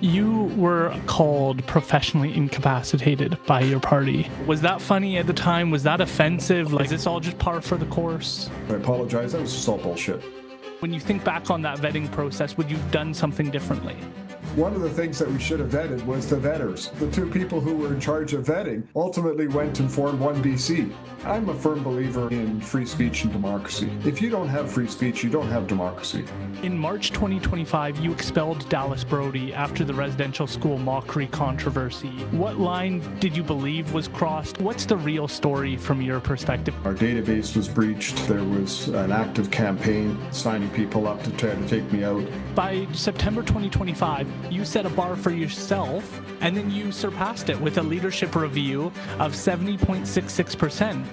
You were called professionally incapacitated by your party. Was that funny at the time? Was that offensive? Like, is this all just par for the course? I apologize. That was just all bullshit. When you think back on that vetting process, would you have done something differently? One of the things that we should have vetted was the vetters. The two people who were in charge of vetting ultimately went and formed One BC. I'm a firm believer in free speech and democracy. If you don't have free speech, you don't have democracy. In March 2025, you expelled Dallas Brodie after the residential school mockery controversy. What line did you believe was crossed? What's the real story from your perspective? Our database was breached. There was an active campaign signing people up to try to take me out. By September 2025, you set a bar for yourself, and then you surpassed it with a leadership review of 70.66%.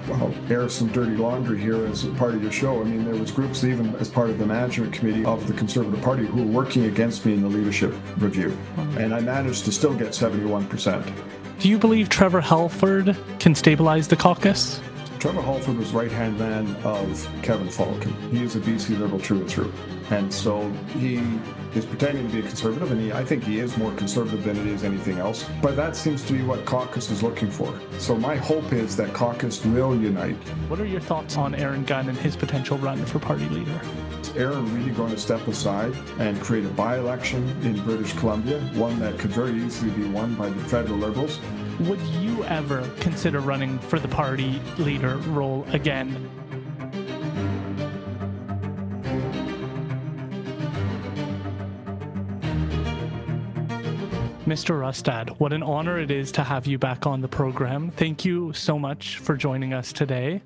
Well, air some dirty laundry here as part of your show. I mean, there was groups even as part of the management committee of the Conservative Party who were working against me in the leadership review. And I managed to still get 71%. Do you believe Trevor Halford can stabilize the caucus? Trevor Halford was right-hand man of Kevin Falcon. He is a BC Liberal through and through. And so he is pretending to be a conservative, and I think he is more conservative than it is anything else. But that seems to be what Caucus is looking for. So my hope is that Caucus will unite. What are your thoughts on Aaron Gunn and his potential run for party leader? Is Aaron really going to step aside and create a by-election in British Columbia, one that could very easily be won by the federal Liberals? Would you ever consider running for the party leader role again? Mr. Rustad, what an honor it is to have you back on the program. Thank you so much for joining us today.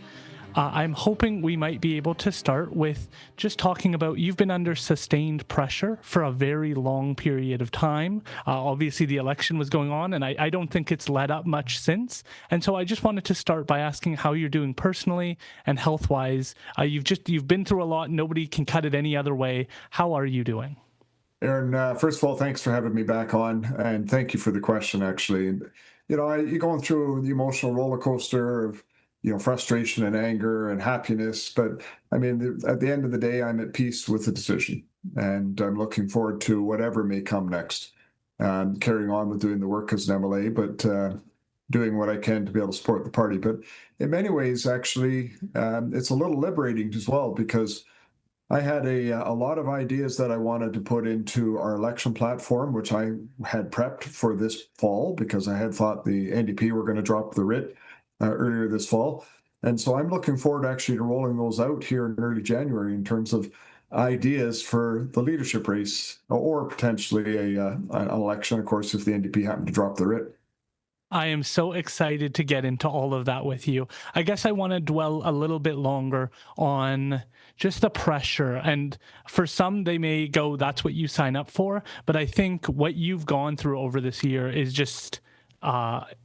I'm hoping we might be able to start with just talking about, you've been under sustained pressure for a very long period of time. Obviously, the election was going on, and I don't think it's let up much since. And so I just wanted to start by asking how you're doing personally and health-wise. You've been through a lot. Nobody can cut it any other way. How are you doing? Aaron, first of all, thanks for having me back on, and thank you for the question, actually. You know, you're going through the emotional roller coaster of frustration and anger and happiness. But I mean, at the end of the day, I'm at peace with the decision, and I'm looking forward to whatever may come next. Carrying on with doing the work as an MLA, but doing what I can to be able to support the party. But in many ways, actually, it's a little liberating as well, because I had a lot of ideas that I wanted to put into our election platform, which I had prepped for this fall, because I had thought the NDP were going to drop the writ earlier this fall. And so I'm looking forward actually to rolling those out here in early January in terms of ideas for the leadership race, or potentially an election, of course, if the NDP happen to drop the writ. I am so excited to get into all of that with you. I guess I want to dwell a little bit longer on just the pressure. And for some, they may go, that's what you sign up for. But I think what you've gone through over this year is just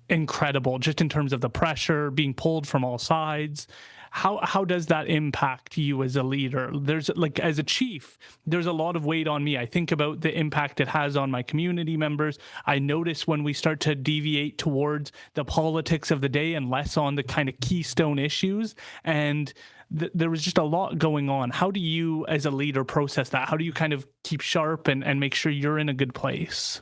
incredible, just in terms of the pressure being pulled from all sides. How does that impact you as a leader? There's, like, as a chief, there's a lot of weight on me. I think about the impact it has on my community members. I notice when we start to deviate towards the politics of the day and less on the kind of keystone issues. And there was just a lot going on. How do you, as a leader, process that? How do you kind of keep sharp and make sure you're in a good place?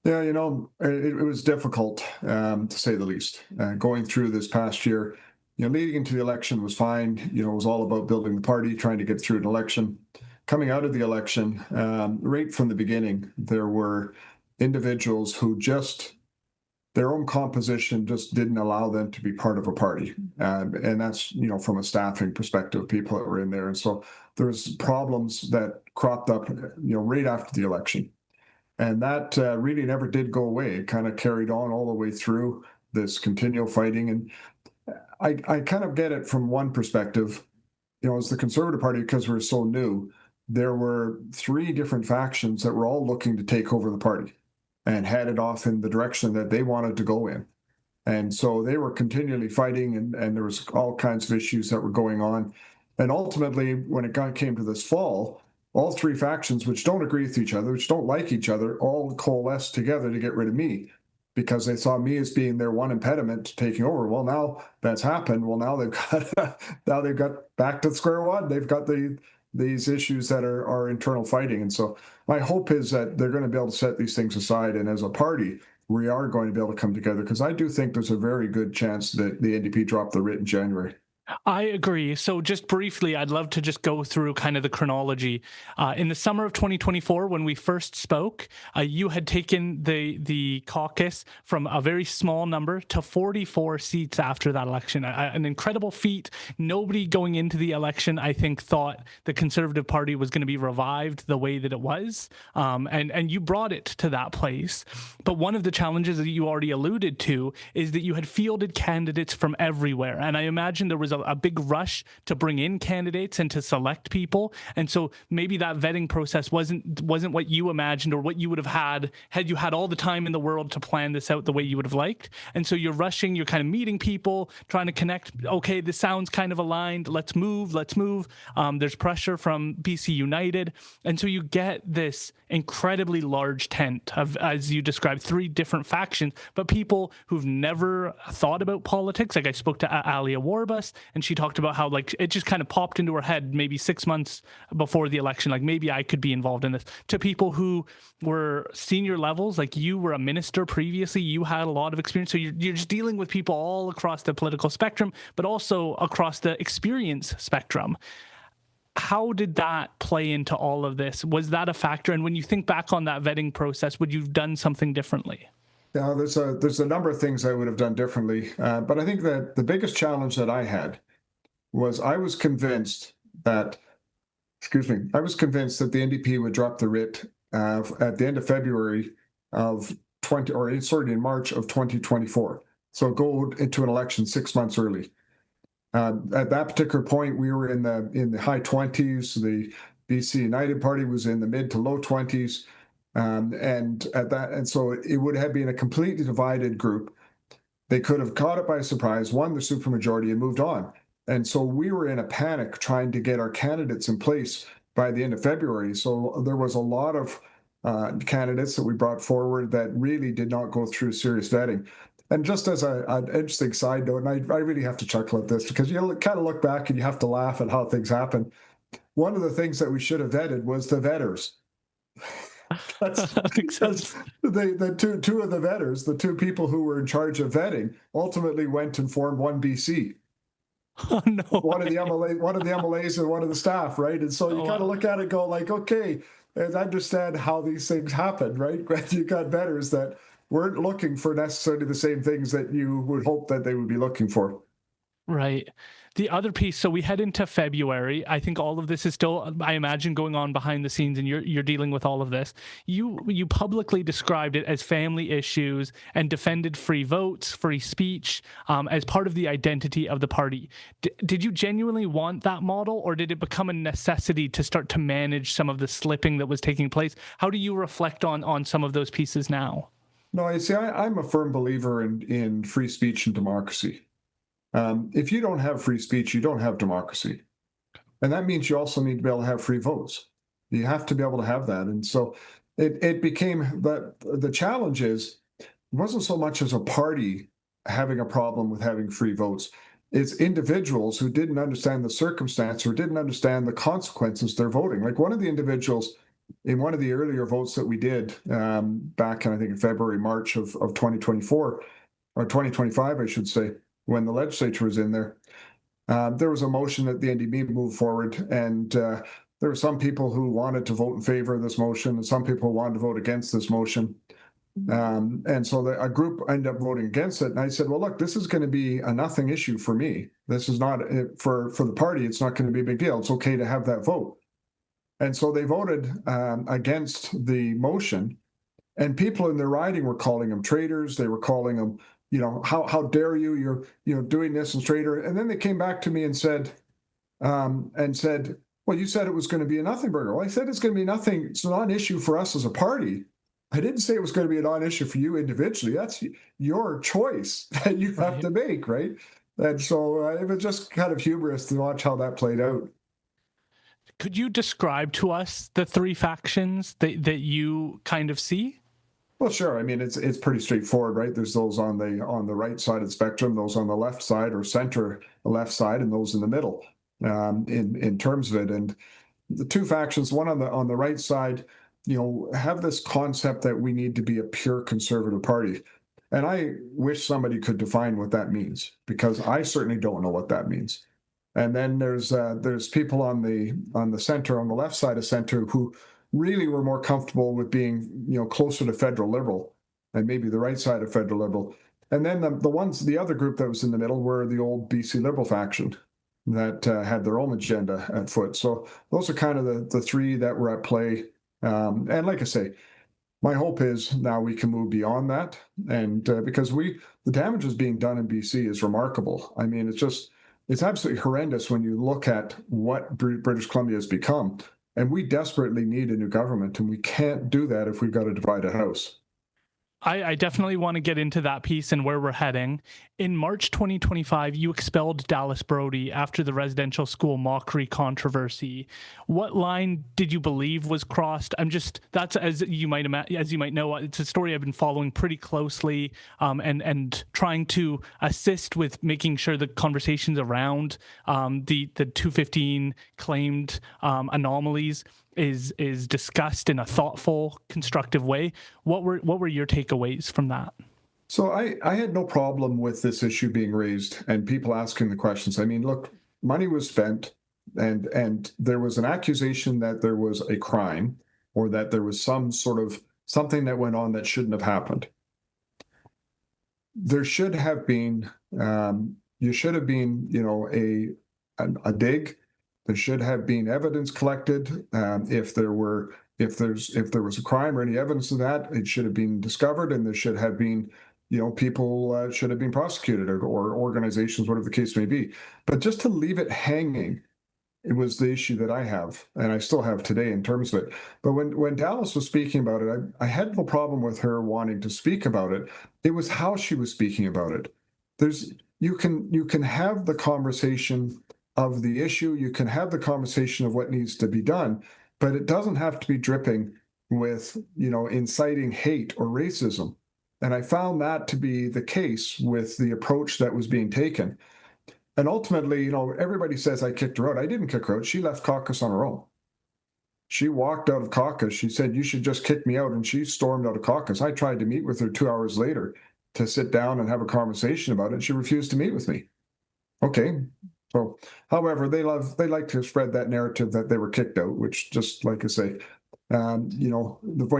Yeah, it was difficult, to say the least. Going through this past year, leading into the election was fine. It was all about building the party, trying to get through an election. Coming out of the election, right from the beginning, there were individuals who their own composition just didn't allow them to be part of a party. And that's, from a staffing perspective, people that were in there. And so there's problems that cropped up, right after the election. And that really never did go away. It kind of carried on all the way through this continual fighting. And I kind of get it from one perspective. As the Conservative Party, because we're so new, there were three different factions that were all looking to take over the party and headed off in the direction that they wanted to go in. And so they were continually fighting, and there was all kinds of issues that were going on. And ultimately, when it came to this fall, all three factions, which don't agree with each other, which don't like each other, all coalesced together to get rid of me, because they saw me as being their one impediment to taking over. Well, now that's happened. Well, now they've got back to square one. They've got the these issues that are internal fighting. And so my hope is that they're going to be able to set these things aside. And as a party, we are going to be able to come together, because I do think there's a very good chance that the NDP drop the writ in January. I agree. So just briefly, I'd love to just go through kind of the chronology. In the summer of 2024, when we first spoke, you had taken the caucus from a very small number to 44 seats after that election. An incredible feat. Nobody going into the election, I think, thought the Conservative Party was going to be revived the way that it was. And you brought it to that place. But one of the challenges that you already alluded to is that you had fielded candidates from everywhere. And I imagine there was a big rush to bring in candidates and to select people. And so maybe that vetting process wasn't what you imagined, or what you would have had you had all the time in the world to plan this out the way you would have liked. And so you're rushing, you're kind of meeting people, trying to connect. Okay, this sounds kind of aligned. Let's move. There's pressure from BC United. And so you get this incredibly large tent of, as you described, 3 different factions, but people who've never thought about politics. Like I spoke to Amelia, and she talked about how like it just kind of popped into her head maybe 6 months before the election, like maybe I could be involved in this, to people who were senior levels. Like you were a minister previously, you had a lot of experience, so you're just dealing with people all across the political spectrum, but also across the experience spectrum. How did that play into all of this? Was that a factor? And when you think back on that vetting process, would you have done something differently? Yeah, there's a number of things I would have done differently, but I think that the biggest challenge that I had was I was convinced that the NDP would drop the writ at the end of February of in March of 2024. So go into an election 6 months early. At that particular point, we were in the high 20s. The BC United Party was in the mid to low 20s. And so it would have been a completely divided group. They could have caught it by surprise, won the supermajority, and moved on. And so we were in a panic trying to get our candidates in place by the end of February. So there was a lot of candidates that we brought forward that really did not go through serious vetting. And just as an interesting side note, and I really have to chuckle at this, because you kind of look back and you have to laugh at how things happen. One of the things that we should have vetted was the vetters. That's because the two of the vetters, the 2 people who were in charge of vetting, ultimately went and formed One BC. Oh, no. One of the MLAs and one of the staff, right? And so you kind of look at it and go like, okay, and understand how these things happen, right? You got vetters that weren't looking for necessarily the same things that you would hope that they would be looking for. Right. The other piece, so we head into February. I think all of this is still, I imagine, going on behind the scenes, and you're dealing with all of this. You publicly described it as family issues and defended free votes, free speech, as part of the identity of the party. Did you genuinely want that model, or did it become a necessity to start to manage some of the slipping that was taking place? How do you reflect on some of those pieces now? No, you see, I'm a firm believer in free speech and democracy. If you don't have free speech, you don't have democracy. And that means you also need to be able to have free votes. You have to be able to have that. And so it became that the challenge is, it wasn't so much as a party having a problem with having free votes. It's individuals who didn't understand the circumstance or didn't understand the consequences they're voting. Like one of the individuals in one of the earlier votes that we did back in, I think, in February, March of 2024, or 2025, I should say, when the legislature was in there, there was a motion that the NDP moved forward, and there were some people who wanted to vote in favor of this motion, and some people wanted to vote against this motion. And so a group ended up voting against it. And I said, well, look, this is going to be a nothing issue for me. This is not for the party. It's not going to be a big deal. It's okay to have that vote. And so they voted against the motion, and people in their riding were calling them traitors. They were calling them, how dare you? You're doing this and traitor. And then they came back to me and said, well, you said it was going to be a nothing burger. Well, I said it's going to be nothing. It's not an issue for us as a party. I didn't say it was going to be a non-issue for you individually. That's your choice that you have to make, right? And so it was just kind of humorous to watch how that played out. Could you describe to us the 3 factions that you kind of see? Well, sure. I mean, it's pretty straightforward, right? There's those on the right side of the spectrum, those on the left side or center left side, and those in the middle in terms of it. And the two factions, one on the right side, have this concept that we need to be a pure conservative party. And I wish somebody could define what that means, because I certainly don't know what that means. And then there's people on the center, on the left side of center, who really were more comfortable with being closer to federal liberal, and maybe the right side of federal liberal. And then the other group that was in the middle were the old BC Liberal faction that had their own agenda at foot. So those are kind of the three that were at play. And like I say, my hope is now we can move beyond that, and because the damage is being done in BC is remarkable. I mean, it's absolutely horrendous when you look at what British Columbia has become, and we desperately need a new government, and we can't do that if we've got a divided house. I definitely want to get into that piece and where we're heading. In March 2025, you expelled Dallas Brodie after the residential school mockery controversy. What line did you believe was crossed? That's as you might know, it's a story I've been following pretty closely, and trying to assist with making sure the conversations around the 215 claimed anomalies is discussed in a thoughtful, constructive way. What were your takeaways from that? So I had no problem with this issue being raised and people asking the questions. I mean, look, money was spent, and there was an accusation that there was a crime, or that there was some sort of something that went on that shouldn't have happened. There should have been, you should have been, a dig. There should have been evidence collected. If there was a crime or any evidence of that, it should have been discovered, and there should have been, people should have been prosecuted, or organizations, whatever the case may be. But just to leave it hanging, it was the issue that I have, and I still have today in terms of it. But when Dallas was speaking about it, I had no problem with her wanting to speak about it. It was how she was speaking about it. You can have the conversation of the issue, you can have the conversation of what needs to be done, but it doesn't have to be dripping with, inciting hate or racism. And I found that to be the case with the approach that was being taken. And ultimately, everybody says I kicked her out. I didn't kick her out. She left Caucus on her own. She walked out of Caucus. She said, "You should just kick me out." And she stormed out of Caucus. I tried to meet with her 2 hours later to sit down and have a conversation about it. She refused to meet with me. Okay. So, however, they like to spread that narrative that they were kicked out, which, just like I say, when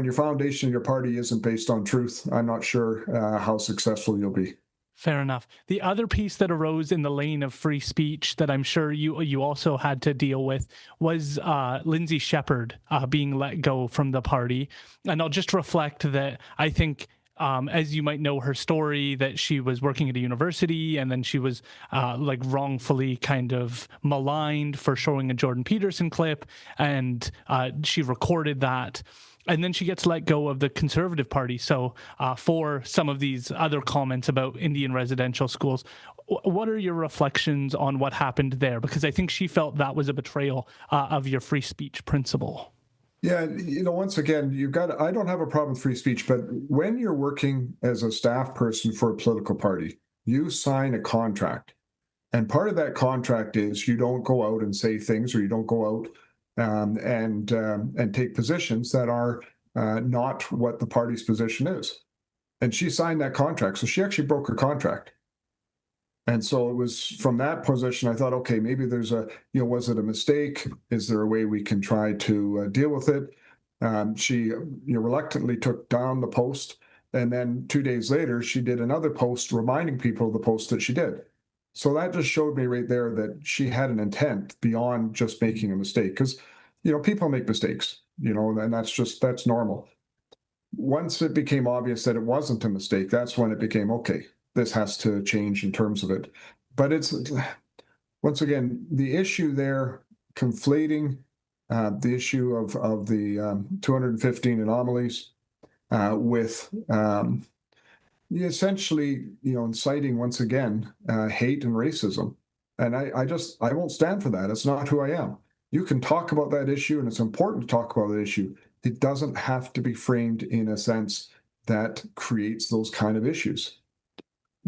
your foundation of your party isn't based on truth, I'm not sure how successful you'll be. Fair enough. The other piece that arose in the lane of free speech that I'm sure you also had to deal with was Lindsay Shepherd being let go from the party. And I'll just reflect that I think, as you might know her story, that she was working at a university, and then she was wrongfully kind of maligned for showing a Jordan Peterson clip, and she recorded that. And then she gets let go of the Conservative Party. So for some of these other comments about Indian residential schools, what are your reflections on what happened there? Because I think she felt that was a betrayal of your free speech principle. Yeah, once again, I don't have a problem with free speech, but when you're working as a staff person for a political party, you sign a contract. And part of that contract is you don't go out and say things, or you don't go out and take positions that are not what the party's position is. And she signed that contract, so she actually broke her contract. And so it was from that position, I thought, okay, maybe there's was it a mistake? Is there a way we can try to deal with it? She reluctantly took down the post. And then 2 days later, she did another post reminding people of the post that she did. So that just showed me right there that she had an intent beyond just making a mistake. Because, people make mistakes, and that's normal. Once it became obvious that it wasn't a mistake, that's when it became, okay, this has to change in terms of it. But it's, once again, the issue there, conflating the issue of the 215 anomalies with essentially, inciting, once again, hate and racism. And I won't stand for that. It's not who I am. You can talk about that issue, and it's important to talk about that issue. It doesn't have to be framed in a sense that creates those kind of issues.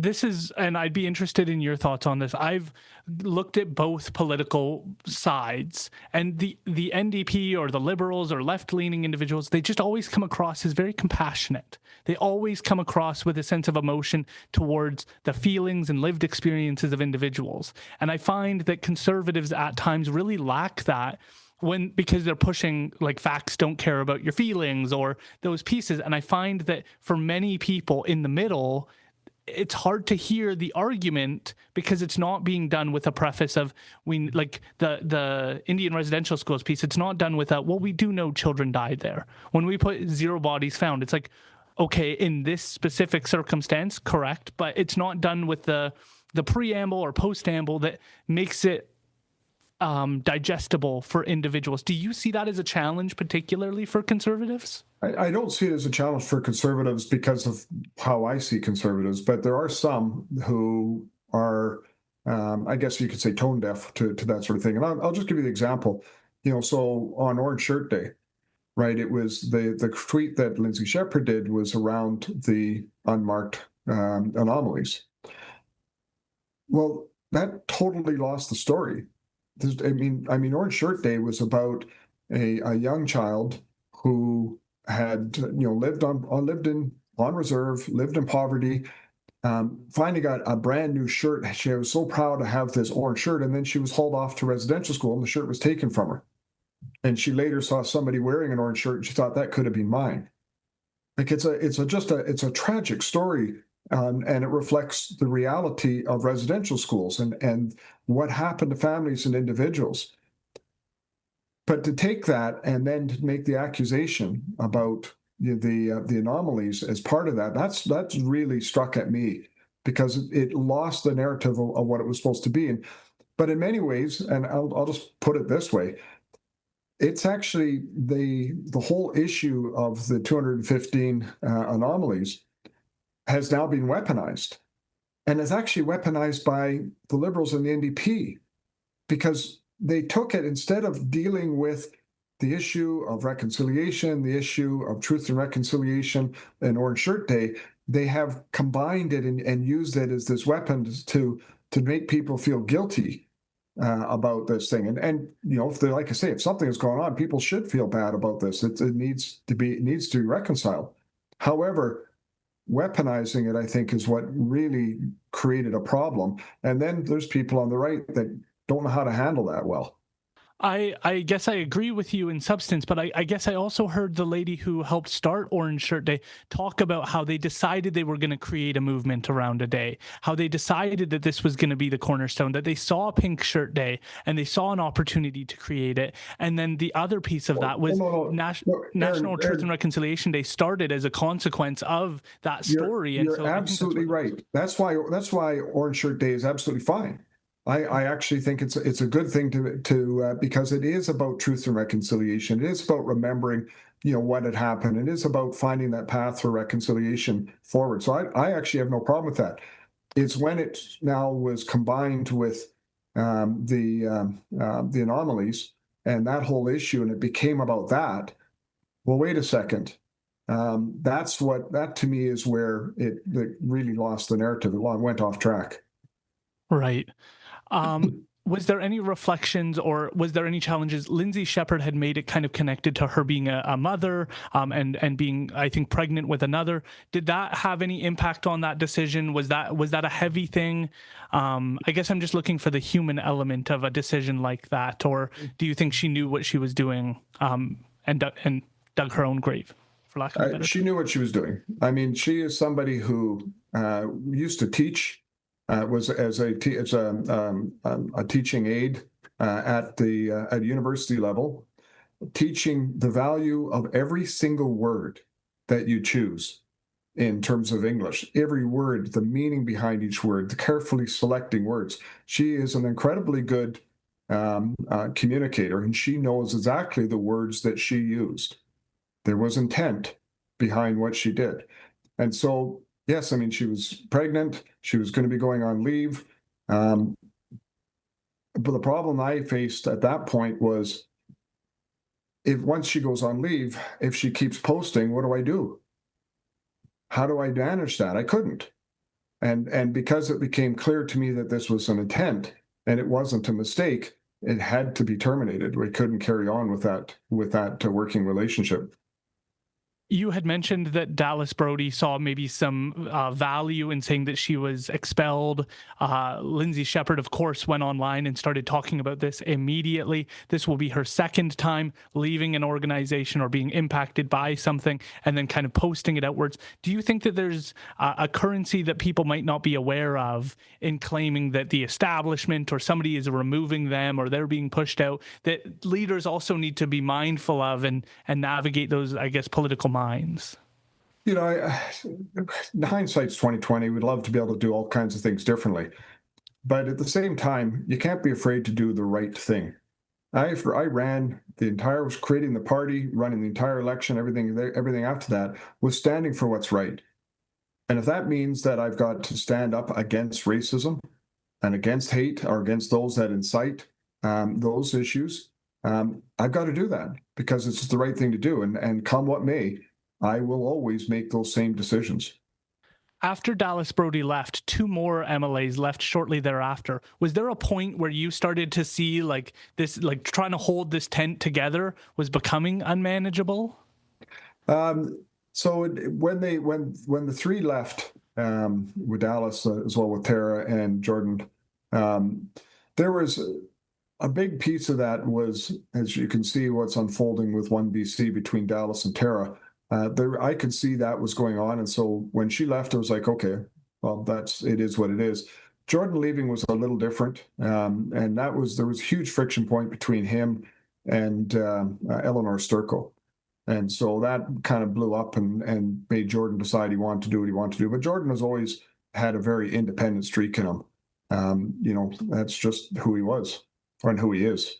This is, and I'd be interested in your thoughts on this. I've looked at both political sides, and the NDP or the Liberals or left-leaning individuals, they just always come across as very compassionate. They always come across with a sense of emotion towards the feelings and lived experiences of individuals. And I find that conservatives at times really lack that, because they're pushing like facts don't care about your feelings or those pieces. And I find that for many people in the middle, it's hard to hear the argument because it's not being done with a preface of, we like the Indian residential schools piece. It's not done with a, well, we do know children died there. When we put 0 bodies found, it's like, okay, in this specific circumstance, correct, but it's not done with the preamble or postamble that makes it digestible for individuals. Do you see that as a challenge, particularly for conservatives? I don't see it as a challenge for conservatives because of how I see conservatives, but there are some who are, I guess you could say, tone deaf to that sort of thing. And I'll just give you the example. So on Orange Shirt Day, right, it was the tweet that Lindsay Shepherd did was around the unmarked anomalies. Well, that totally lost the story. I mean, Orange Shirt Day was about a young child who had lived on reserve, lived in poverty, finally got a brand new shirt. She was so proud to have this orange shirt, and then she was hauled off to residential school, and the shirt was taken from her. And she later saw somebody wearing an orange shirt, and she thought that could have been mine. Like it's a tragic story. And it reflects the reality of residential schools and what happened to families and individuals. But to take that and then to make the accusation about the anomalies as part of that, that's really struck at me because it lost the narrative of what it was supposed to be. But in many ways, and I'll just put it this way, it's actually the whole issue of the 215 anomalies has now been weaponized, and is actually weaponized by the Liberals and the NDP, because they took it, instead of dealing with the issue of reconciliation, the issue of truth and reconciliation and Orange Shirt Day, they have combined it and used it as this weapon to make people feel guilty about this thing. And if they, like I say, if something is going on, people should feel bad about this. It needs to be reconciled. However, weaponizing it, I think, is what really created a problem. And then there's people on the right that don't know how to handle that well. I guess I agree with you in substance, but I guess I also heard the lady who helped start Orange Shirt Day talk about how they decided they were going to create a movement around a day, how they decided that this was going to be the cornerstone, that they saw Pink Shirt Day and they saw an opportunity to create it. And then the other piece of that was National Truth and Reconciliation Day started as a consequence of that story. You're absolutely right. That's why Orange Shirt Day is absolutely fine. I actually think it's a good thing to because it is about truth and reconciliation. It is about remembering, what had happened. It is about finding that path for reconciliation forward. So I actually have no problem with that. It's when it now was combined with the anomalies and that whole issue, and it became about that. Well, wait a second. That to me is where it really lost the narrative. It went off track. Right. Was there any reflections or was there any challenges? Lindsay Shepherd had made it kind of connected to her being a mother and being, I think, pregnant with another. Did that have any impact on that decision? Was that a heavy thing? I guess I'm just looking for the human element of a decision like that. Or do you think she knew what she was doing and dug her own grave, for lack of a better term? She knew what she was doing. I mean, she is somebody who used to teach. Was as a teaching aide at university level, teaching the value of every single word that you choose in terms of English. Every word, the meaning behind each word, the carefully selecting words. She is an incredibly good communicator, and she knows exactly the words that she used. There was intent behind what she did. And so, yes, I mean, she was pregnant. She was going to be going on leave. But the problem I faced at that point was, once she goes on leave, if she keeps posting, what do I do? How do I manage that? I couldn't. And because it became clear to me that this was an intent and it wasn't a mistake, it had to be terminated. We couldn't carry on with that working relationship. You had mentioned that Dallas Brodie saw maybe some value in saying that she was expelled. Lindsay Shepherd, of course, went online and started talking about this immediately. This will be her second time leaving an organization or being impacted by something and then kind of posting it outwards. Do you think that there's a currency that people might not be aware of in claiming that the establishment or somebody is removing them or they're being pushed out, that leaders also need to be mindful of and navigate those, I guess, political minds? You know, hindsight's 2020. We'd love to be able to do all kinds of things differently, but at the same time, you can't be afraid to do the right thing. I ran the entire, was creating the party, running the entire election, everything after that was standing for what's right. And if that means that I've got to stand up against racism and against hate or against those that incite those issues, I've got to do that because it's the right thing to do. And come what may, I will always make those same decisions. After Dallas Brodie left, two more MLAs left shortly thereafter. Was there a point where you started to see like this, like trying to hold this tent together was becoming unmanageable? So when the three left, with Dallas as well with Tara and Jordan, there was a big piece of that was, as you can see, what's unfolding with One BC between Dallas and Tara. I could see that was going on, and so when she left, it was like, okay, well, it is what it is. Jordan leaving was a little different, and there was a huge friction point between him and Eleanor Sturko, and so that kind of blew up and made Jordan decide he wanted to do what he wanted to do. But Jordan has always had a very independent streak in him. That's just who he was and who he is.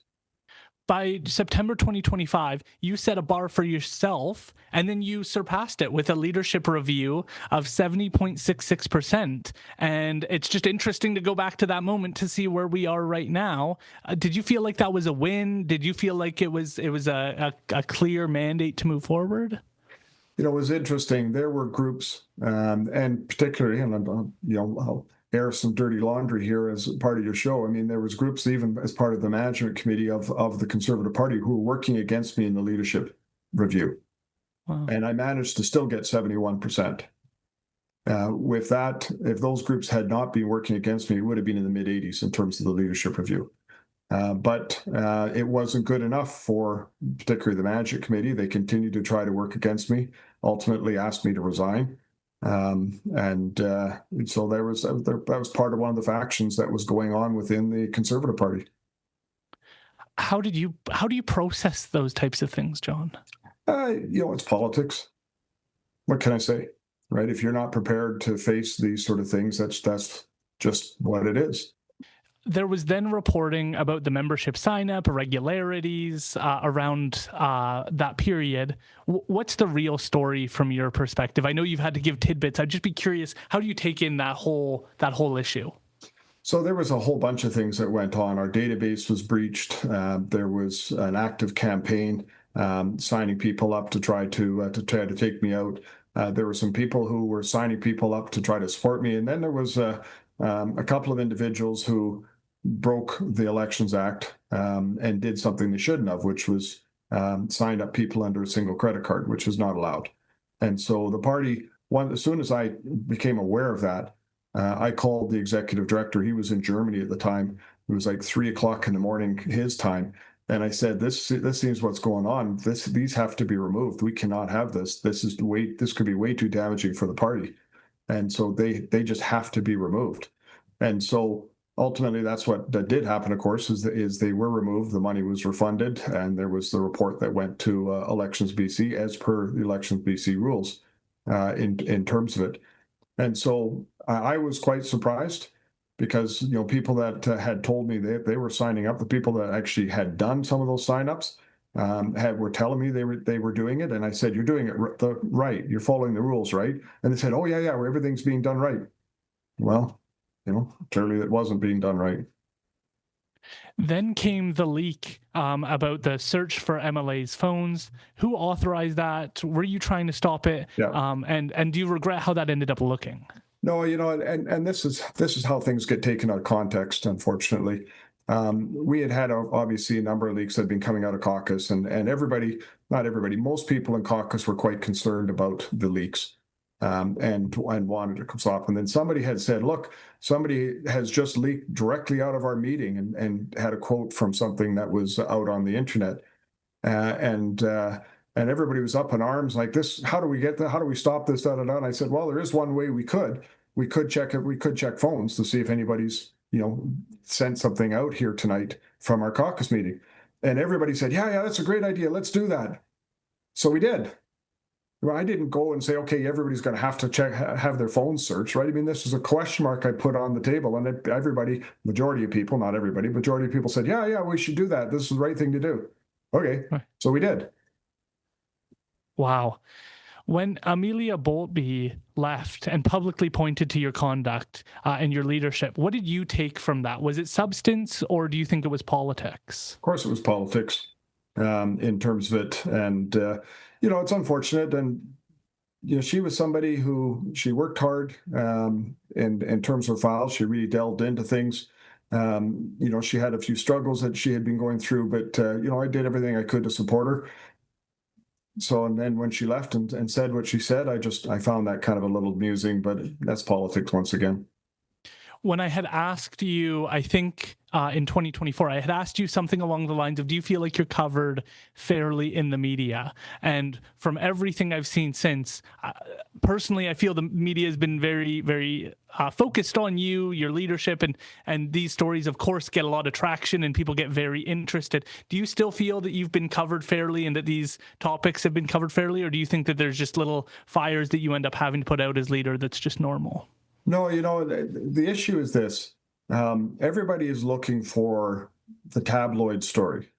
By September 2025, you set a bar for yourself, and then you surpassed it with a leadership review of 70.66%. And it's just interesting to go back to that moment to see where we are right now. Did you feel like that was a win? Did you feel like it was a clear mandate to move forward? It was interesting. There were groups, and particularly, and I'll air some dirty laundry here as part of your show. I mean, there was groups even as part of the management committee of the Conservative Party who were working against me in the leadership review. Wow. And I managed to still get 71%. With that, if those groups had not been working against me, it would have been in the mid-80s in terms of the leadership review. But it wasn't good enough for particularly the management committee. They continued to try to work against me, ultimately asked me to resign. So that was part of one of the factions that was going on within the Conservative Party. How do you process those types of things, John? It's politics. What can I say, right? If you're not prepared to face these sort of things, that's just what it is. There was then reporting about the membership sign-up, irregularities around that period. What's the real story from your perspective? I know you've had to give tidbits. I'd just be curious, how do you take in that whole issue? So there was a whole bunch of things that went on. Our database was breached. There was an active campaign signing people up to try to take me out. There were some people who were signing people up to try to support me, and then there was a couple of individuals who broke the Elections Act and did something they shouldn't have, which was signed up people under a single credit card, which is not allowed. And so the party, as soon as I became aware of that, I called the executive director. He was in Germany at the time. It was like 3:00 in the morning his time. And I said, this seems what's going on. These have to be removed. We cannot have this. This could be way too damaging for the party. And so they just have to be removed. And so ultimately, that's what did happen, of course, is they were removed. The money was refunded, and there was the report that went to Elections BC as per the Elections BC rules in terms of it. And so I was quite surprised because people that had told me they were signing up, the people that actually had done some of those signups were telling me they were doing it, and I said, "You're doing it right. You're following the rules, right?" And they said, "Oh yeah, everything's being done right." Well, clearly it wasn't being done right. Then came the leak about the search for MLA's phones. Who authorized that? Were you trying to stop it? Yeah. And do you regret how that ended up looking? No, and this is how things get taken out of context, unfortunately. We had obviously a number of leaks that had been coming out of Caucus, and everybody, not everybody, most people in Caucus were quite concerned about the leaks, and wanted to stop. And then somebody had said, "Look, somebody has just leaked directly out of our meeting," and had a quote from something that was out on the internet, and everybody was up in arms like this. How do we get that? How do we stop this? Da, da, da. And I said, well, there is one way we could. We could check it. We could check phones to see if anybody's, sent something out here tonight from our caucus meeting. And everybody said, yeah, that's a great idea. Let's do that. So we did. Well, I didn't go and say, okay, everybody's going to have to have their phones searched, right? I mean, this was a question mark I put on the table, and everybody, majority of people, not everybody, majority of people said, yeah, we should do that. This is the right thing to do. Okay, so we did. Wow. When Amelia Boultbee left and publicly pointed to your conduct and your leadership, what did you take from that? Was it substance, or do you think it was politics? Of course it was politics, in terms of it. And, it's unfortunate. And, she was somebody she worked hard, in terms of files. She really delved into things. She had a few struggles that she had been going through, but, I did everything I could to support her. So, and then when she left and said what she said, I found that kind of a little amusing, but that's politics once again. When I had asked you, I think in 2024, I had asked you something along the lines of, do you feel like you're covered fairly in the media? And from everything I've seen since, personally, I feel the media has been very, very focused on you, your leadership, and these stories, of course, get a lot of traction and people get very interested. Do you still feel that you've been covered fairly and that these topics have been covered fairly? Or do you think that there's just little fires that you end up having to put out as leader that's just normal? No, the issue is this. Everybody is looking for the tabloid story.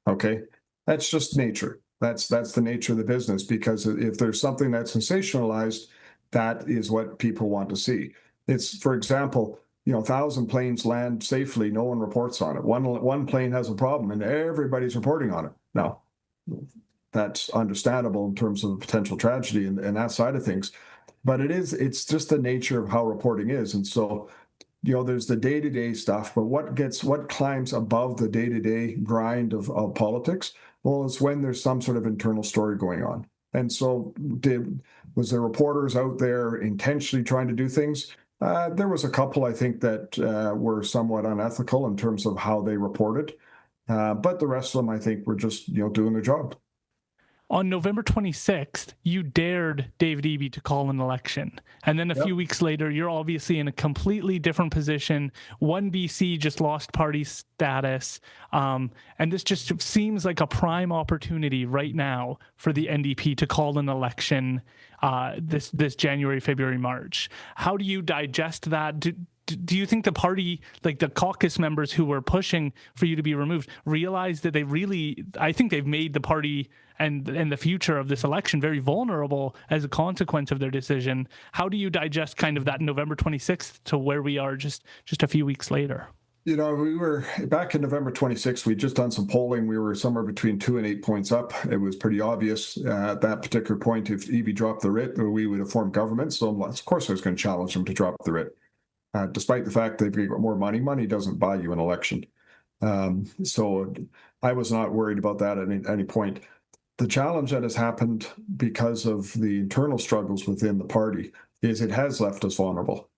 Okay? That's just nature. That's the nature of the business, because if there's something that's sensationalized, that is what people want to see. It's, for example, 1,000 planes land safely, no one reports on it. One plane has a problem and everybody's reporting on it. Now, that's understandable in terms of potential tragedy and that side of things. But it's just the nature of how reporting is. And so, there's the day-to-day stuff, but what climbs above the day-to-day grind of politics? Well, it's when there's some sort of internal story going on. And so was there reporters out there intentionally trying to do things? There was a couple, I think, that were somewhat unethical in terms of how they reported. But the rest of them, I think, were just, doing their job. On November 26th, you dared David Eby to call an election. And then a few weeks later, you're obviously in a completely different position. One BC just lost party status. And this just seems like a prime opportunity right now for the NDP to call an election this January, February, March. How do you digest that? Do you think the party, like the caucus members who were pushing for you to be removed, realize that I think they've made the party and the future of this election very vulnerable as a consequence of their decision? How do you digest kind of that November 26th to where we are just a few weeks later? We were back in November 26th. We'd just done some polling. We were somewhere between 2 and 8 points up. It was pretty obvious at that particular point, if Eby dropped the writ, we would have formed government. So of course I was going to challenge him to drop the writ. Despite the fact they've got more money. Money doesn't buy you an election. So I was not worried about that at any point. The challenge that has happened because of the internal struggles within the party is it has left us vulnerable.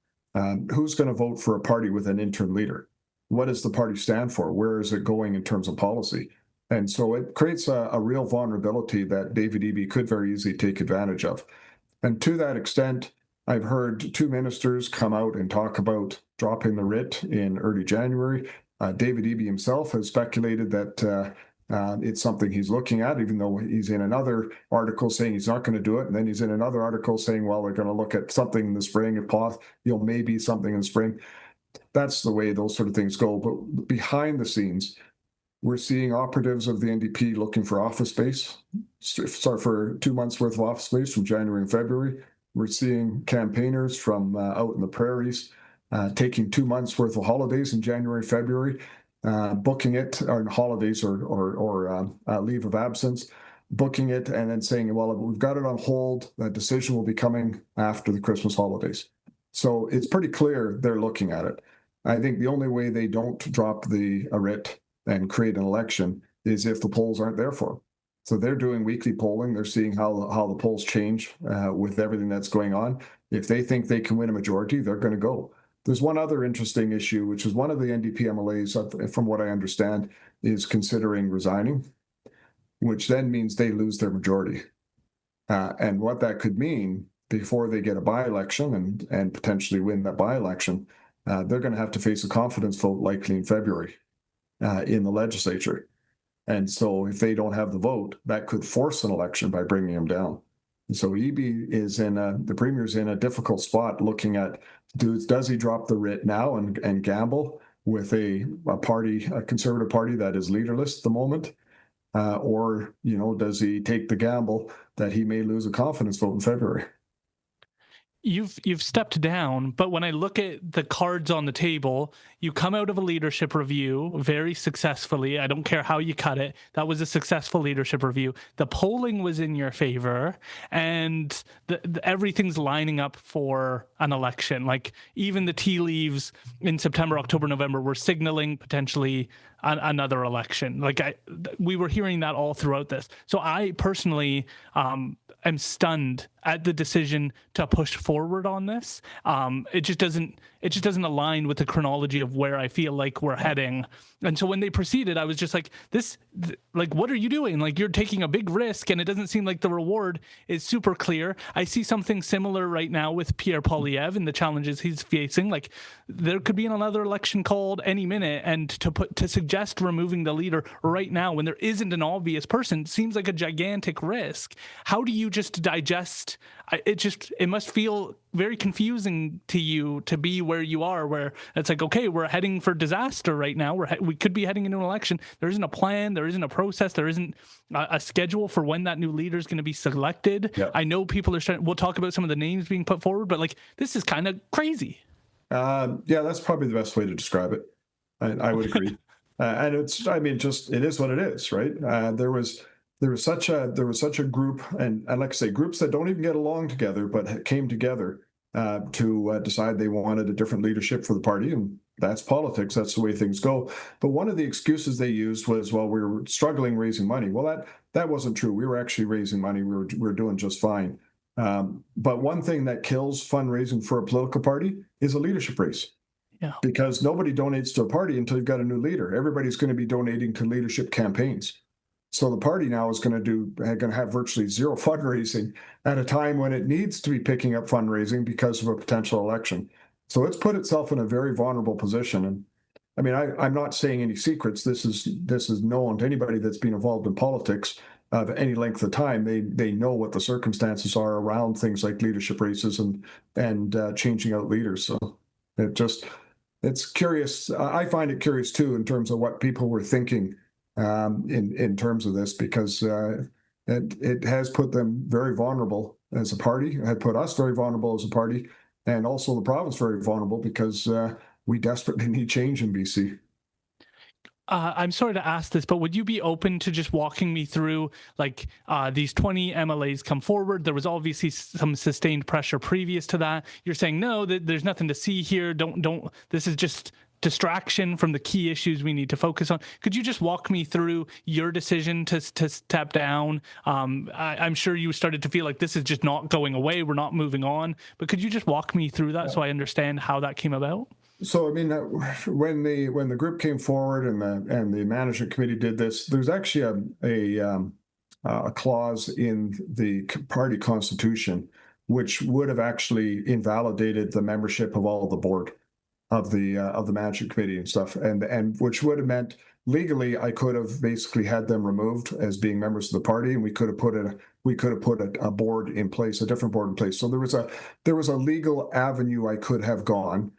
Who's going to vote for a party with an interim leader? What does the party stand for? Where is it going in terms of policy? And so it creates a real vulnerability that David Eby could very easily take advantage of. And to that extent, I've heard 2 ministers come out and talk about dropping the writ in early January. David Eby himself has speculated that it's something he's looking at, even though he's in another article saying he's not going to do it. And then he's in another article saying, well, we're going to look at something in the spring, maybe something in the spring. That's the way those sort of things go. But behind the scenes, we're seeing operatives of the NDP looking for office space, for 2 months worth of office space from January and February. We're seeing campaigners from out in the prairies taking 2 months worth of holidays in January, February, booking it on holidays or leave of absence, booking it and then saying, well, we've got it on hold. That decision will be coming after the Christmas holidays. So it's pretty clear they're looking at it. I think the only way they don't drop a writ and create an election is if the polls aren't there for them. So they're doing weekly polling. They're seeing how the polls change with everything that's going on. If they think they can win a majority, they're going to go. There's one other interesting issue, which is one of the NDP MLAs, from what I understand, is considering resigning, which then means they lose their majority. And what that could mean before they get a by-election and potentially win that by-election, they're going to have to face a confidence vote likely in February in the legislature. And so if they don't have the vote, that could force an election by bringing them down. And so Eby is the Premier's in a difficult spot looking at, does he drop the writ now and gamble with a conservative party that is leaderless at the moment? Or, does he take the gamble that he may lose a confidence vote in February? You've stepped down, but when I look at the cards on the table, you come out of a leadership review very successfully. I don't care how you cut it. That was a successful leadership review. The polling was in your favor, and everything's lining up for an election. Like even the tea leaves in September, October, November were signaling potentially another election. We were hearing that all throughout this. So I personally am stunned at the decision to push forward on this. It just doesn't align with the chronology of where I feel like we're heading. And so when they proceeded, I was just like, what are you doing? Like, you're taking a big risk, and it doesn't seem like the reward is super clear. I see something similar right now with Pierre Poilievre and the challenges he's facing. Like, there could be another election called any minute, and to suggest removing the leader right now when there isn't an obvious person seems like a gigantic risk. How do you just digest? It must feel very confusing to you to be where you are, where it's like, okay, we're heading for disaster right now. We could be heading into an election. There isn't a plan. There isn't a process. There isn't a schedule for when that new leader is going to be selected. Yep. I know people are we'll talk about some of the names being put forward, but like, this is kind of crazy. Yeah, that's probably the best way to describe it. I would agree. And it is what it is, right? There was such a group, and like I say, groups that don't even get along together, but came together to decide they wanted a different leadership for the party, and that's politics. That's the way things go. But one of the excuses they used was, well, we were struggling raising money. Well, that wasn't true. We were actually raising money. We were doing just fine. But one thing that kills fundraising for a political party is a leadership race. Yeah. Because nobody donates to a party until you've got a new leader. Everybody's going to be donating to leadership campaigns. So the party now is going to have virtually zero fundraising at a time when it needs to be picking up fundraising because of a potential election. So it's put itself in a very vulnerable position. And I mean, I'm not saying any secrets. This is known to anybody that's been involved in politics of any length of time. They know what the circumstances are around things like leadership races and changing out leaders. So it's curious. I find it curious too in terms of what people were thinking in terms of this, because it has put them very vulnerable as a party. It had put us very vulnerable as a party, and also the province very vulnerable, because we desperately need change in BC. I'm sorry to ask this, but would you be open to just walking me through, like, these 20 MLAs come forward? There was obviously some sustained pressure previous to that. You're saying, no, there's nothing to see here. Don't, this is just distraction from the key issues we need to focus on. Could you just walk me through your decision to step down? I'm sure you started to feel like this is just not going away. We're not moving on. But could you just walk me through that so I understand how that came about? So, I mean, when the group came forward and the management committee did this, there's actually a clause in the party constitution which would have actually invalidated the membership of all of the board of the management committee and stuff, and which would have meant legally I could have basically had them removed as being members of the party, and we could have put a board in place, a different board in place. So there was a legal avenue I could have gone.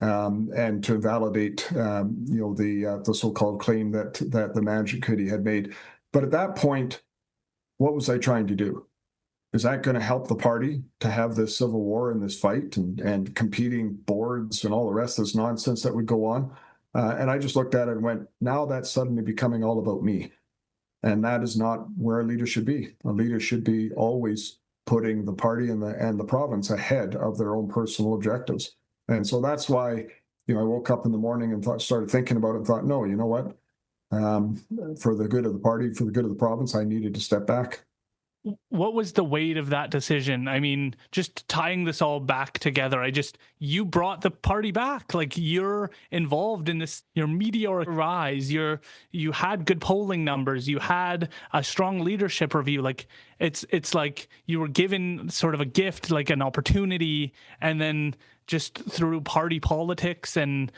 And to validate, the so-called claim that the management committee had made. But at that point, what was I trying to do? Is that going to help the party to have this civil war and this fight and competing boards and all the rest of this nonsense that would go on? And I just looked at it and went, now that's suddenly becoming all about me. And that is not where a leader should be. A leader should be always putting the party and the province ahead of their own personal objectives. And so that's why, I woke up in the morning and started thinking about it and thought, no, you know what? For the good of the party, for the good of the province, I needed to step back. What was the weight of that decision? I mean, just tying this all back together, you brought the party back. Like, you're involved in this, your meteoric rise, you had good polling numbers, you had a strong leadership review. Like, it's like you were given sort of a gift, like an opportunity, and then just through party politics and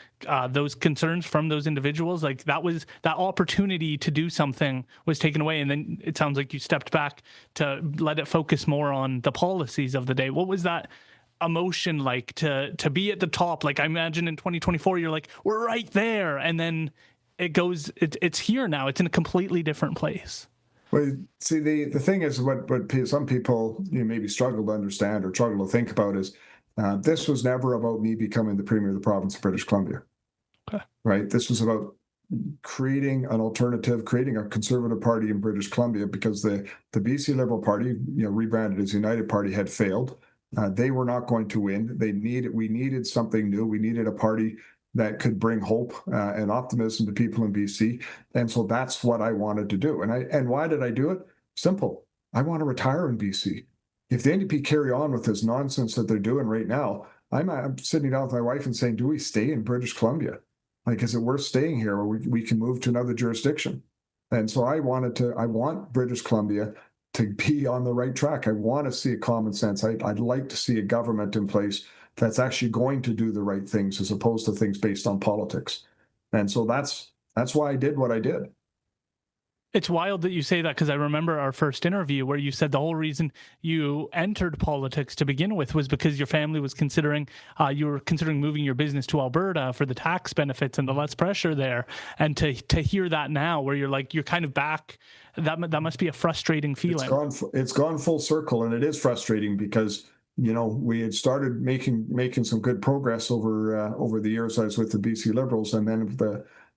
those concerns from those individuals, like that opportunity to do something was taken away. And then it sounds like you stepped back to let it focus more on the policies of the day. What was that emotion like to be at the top? Like, I imagine in 2024, you're like, we're right there. And then it's here now. It's in a completely different place. Well, see, the thing is, what some people maybe struggle to understand or struggle to think about is, this was never about me becoming the Premier of the province of British Columbia. Okay. Right? This was about creating an alternative, creating a Conservative Party in British Columbia, because the BC Liberal Party, rebranded as United Party, had failed. They were not going to win. We needed something new. We needed a party that could bring hope and optimism to people in BC. And so that's what I wanted to do. And why did I do it? Simple. I want to retire in BC. If the NDP carry on with this nonsense that they're doing right now, I'm sitting down with my wife and saying, do we stay in British Columbia? Like, is it worth staying here, or we can move to another jurisdiction? And so I want British Columbia to be on the right track. I want to see a common sense. I'd like to see a government in place that's actually going to do the right things, as opposed to things based on politics. And so that's why I did what I did. It's wild that you say that, because I remember our first interview where you said the whole reason you entered politics to begin with was because your family was considering, you were considering moving your business to Alberta for the tax benefits and the less pressure there. And to hear that now, where you're like, you're kind of back, that must be a frustrating feeling. It's gone full circle, and it is frustrating because, we had started making some good progress over the years I was with the BC Liberals, and then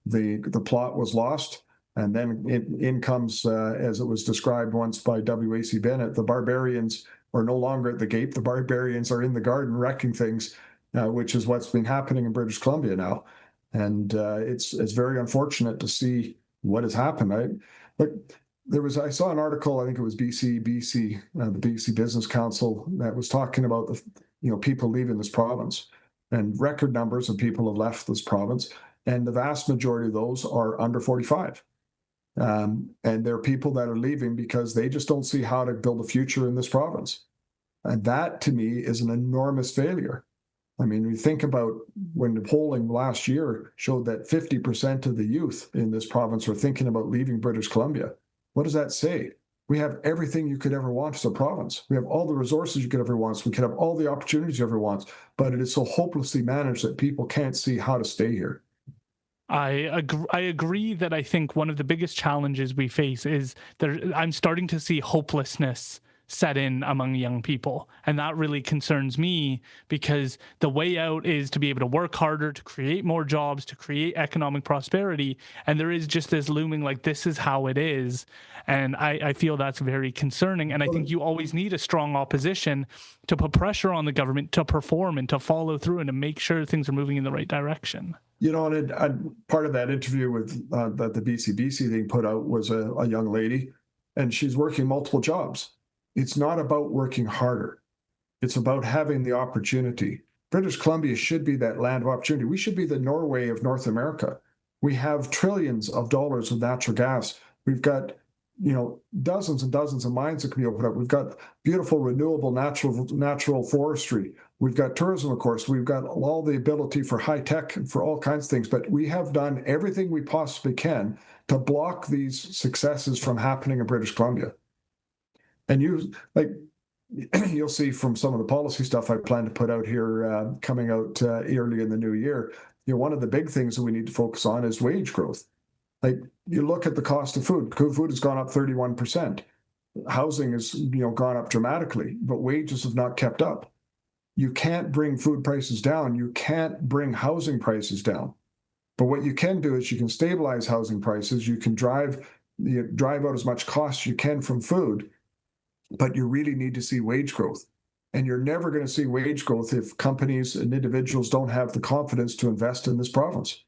the plot was lost. And then in comes, as it was described once by W.A.C. Bennett, the barbarians are no longer at the gate. The barbarians are in the garden wrecking things, which is what's been happening in British Columbia now. And it's very unfortunate to see what has happened. I saw an article, I think it was the BC Business Council, that was talking about people leaving this province, and record numbers of people have left this province, and the vast majority of those are under 45. And there are people that are leaving because they just don't see how to build a future in this province. And that, to me, is an enormous failure. I mean, we think about when the polling last year showed that 50% of the youth in this province are thinking about leaving British Columbia. What does that say? We have everything you could ever want as a province. We have all the resources you could ever want. We could have all the opportunities you ever want. But it is so hopelessly managed that people can't see how to stay here. I agree that I think one of the biggest challenges we face is I'm starting to see hopelessness set in among young people. And that really concerns me, because the way out is to be able to work harder, to create more jobs, to create economic prosperity. And there is just this looming, like, this is how it is. And I feel that's very concerning. And I think you always need a strong opposition to put pressure on the government to perform and to follow through and to make sure things are moving in the right direction. And part of that interview with that the BC thing put out was a young lady, and she's working multiple jobs. It's not about working harder. It's about having the opportunity. British Columbia should be that land of opportunity. We should be the Norway of North America. We have trillions of dollars of natural gas. We've got, dozens and dozens of mines that can be opened up. We've got beautiful, renewable, natural forestry. We've got tourism, of course. We've got all the ability for high tech and for all kinds of things. But we have done everything we possibly can to block these successes from happening in British Columbia. And you'll see from some of the policy stuff I plan to put out here coming out early in the new year, one of the big things that we need to focus on is wage growth. Like, you look at the cost of food. Food has gone up 31%. Housing has gone up dramatically, but wages have not kept up. You can't bring food prices down. You can't bring housing prices down. But what you can do is you can stabilize housing prices. You can drive out as much cost as you can from food. but you really need to see wage growth. And you're never going to see wage growth if companies and individuals don't have the confidence to invest in this province.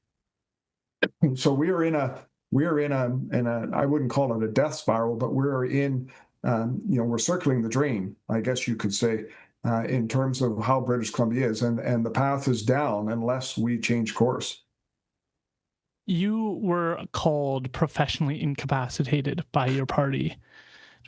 So we are in a I wouldn't call it a death spiral, but we're in we're circling the drain, I guess you could say, in terms of how British Columbia is, and the path is down unless we change course. You were called professionally incapacitated by your party.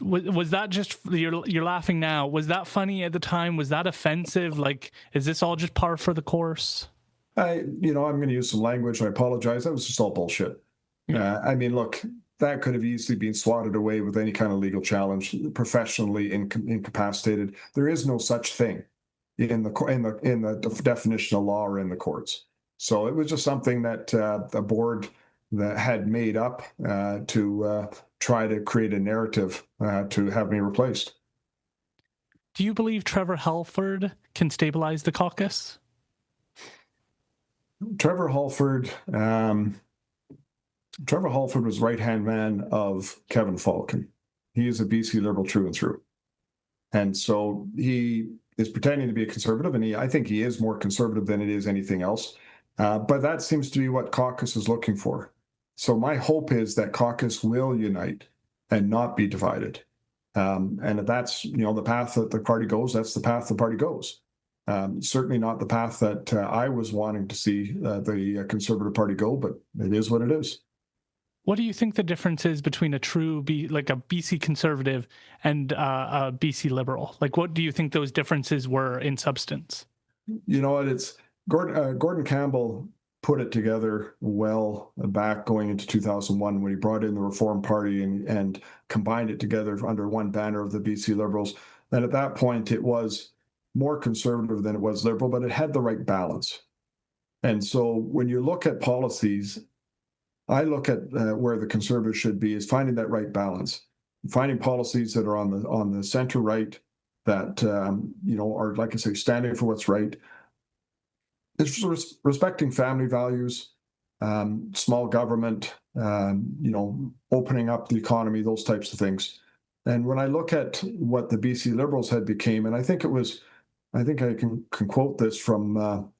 Was that just, you're laughing now, was that funny at the time? Was that offensive? Like, is this all just par for the course? I'm going to use some language. I apologize. That was just all bullshit. Yeah. I mean, look, that could have easily been swatted away with any kind of legal challenge. Professionally incapacitated. There is no such thing in the definition of law or in the courts. So it was just something that the board that had made up to try to create a narrative to have me replaced. Do you believe Trevor Halford can stabilize the caucus? Trevor Halford was right-hand man of Kevin Falcon. He is a BC Liberal through and through. And so he is pretending to be a conservative, and I think he is more conservative than it is anything else. But that seems to be what Caucus is looking for. So my hope is that Caucus will unite and not be divided. And if that's, the path that the party goes, that's the path the party goes. Certainly not the path that I was wanting to see the Conservative Party go, but it is what it is. What do you think the difference is between a true like a BC Conservative and a BC Liberal? Like, what do you think those differences were in substance? You know what? It's Gordon Campbell put it together well back going into 2001 when he brought in the Reform Party and combined it together under one banner of the BC Liberals. And at that point, it was more conservative than it was liberal, but it had the right balance. And so when you look at policies, I look at where the Conservatives should be is finding that right balance, finding policies that are on the center right that are, like I say, standing for what's right. It's respecting family values, small government, opening up the economy, those types of things. And when I look at what the BC Liberals had became, and I think I can quote this from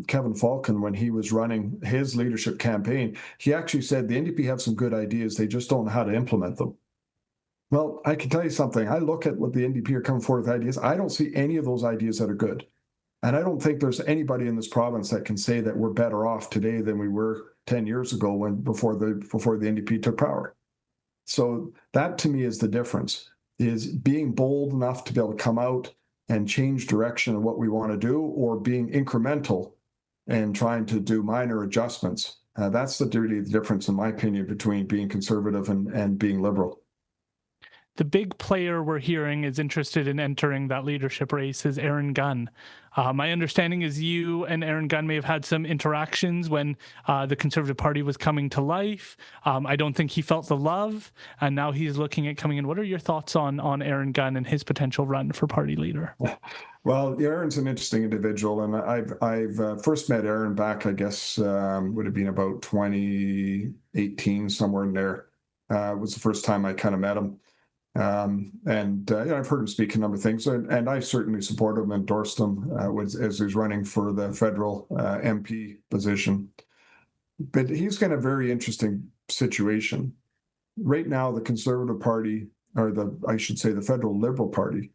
Kevin Falcon when he was running his leadership campaign. He actually said the NDP have some good ideas, they just don't know how to implement them. Well, I can tell you something. I look at what the NDP are coming forward with ideas. I don't see any of those ideas that are good. And I don't think there's anybody in this province that can say that we're better off today than we were 10 years ago before the NDP took power. So that to me is the difference, is being bold enough to be able to come out and change direction of what we want to do, or being incremental and trying to do minor adjustments. That's really the difference, in my opinion, between being conservative and being liberal. The big player we're hearing is interested in entering that leadership race is Aaron Gunn. My understanding is you and Aaron Gunn may have had some interactions when the Conservative Party was coming to life. I don't think he felt the love, and now he's looking at coming in. What are your thoughts on Aaron Gunn and his potential run for party leader? Well, Aaron's an interesting individual, and I've first met Aaron back, I guess, would have been about 2018, somewhere in there. Was the first time I kind of met him. I've heard him speak a number of things, and I certainly support him, endorsed him as he's running for the federal MP position. But he's got a very interesting situation. Right now, the Conservative Party, or the Federal Liberal Party,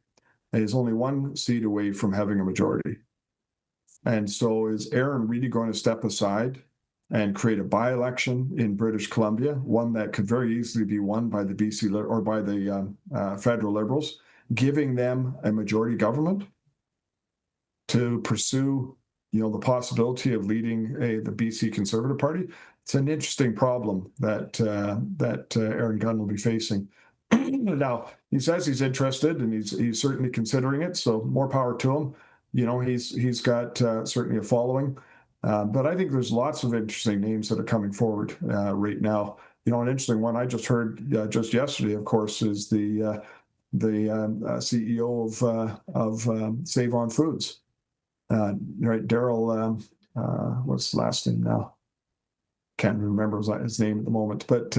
is only one seat away from having a majority. And so is Aaron really going to step aside and create a by-election in British Columbia, one that could very easily be won by the BC or by the federal Liberals, giving them a majority government to pursue, the possibility of leading the BC Conservative Party? It's an interesting problem that Aaron Gunn will be facing. Now, he says he's interested, and he's certainly considering it. So more power to him. He's got certainly a following. But I think there's lots of interesting names that are coming forward right now. An interesting one I just heard just yesterday, of course, is the CEO of Save On Foods, right? Daryl, what's his last name now? Can't remember his name at the moment, but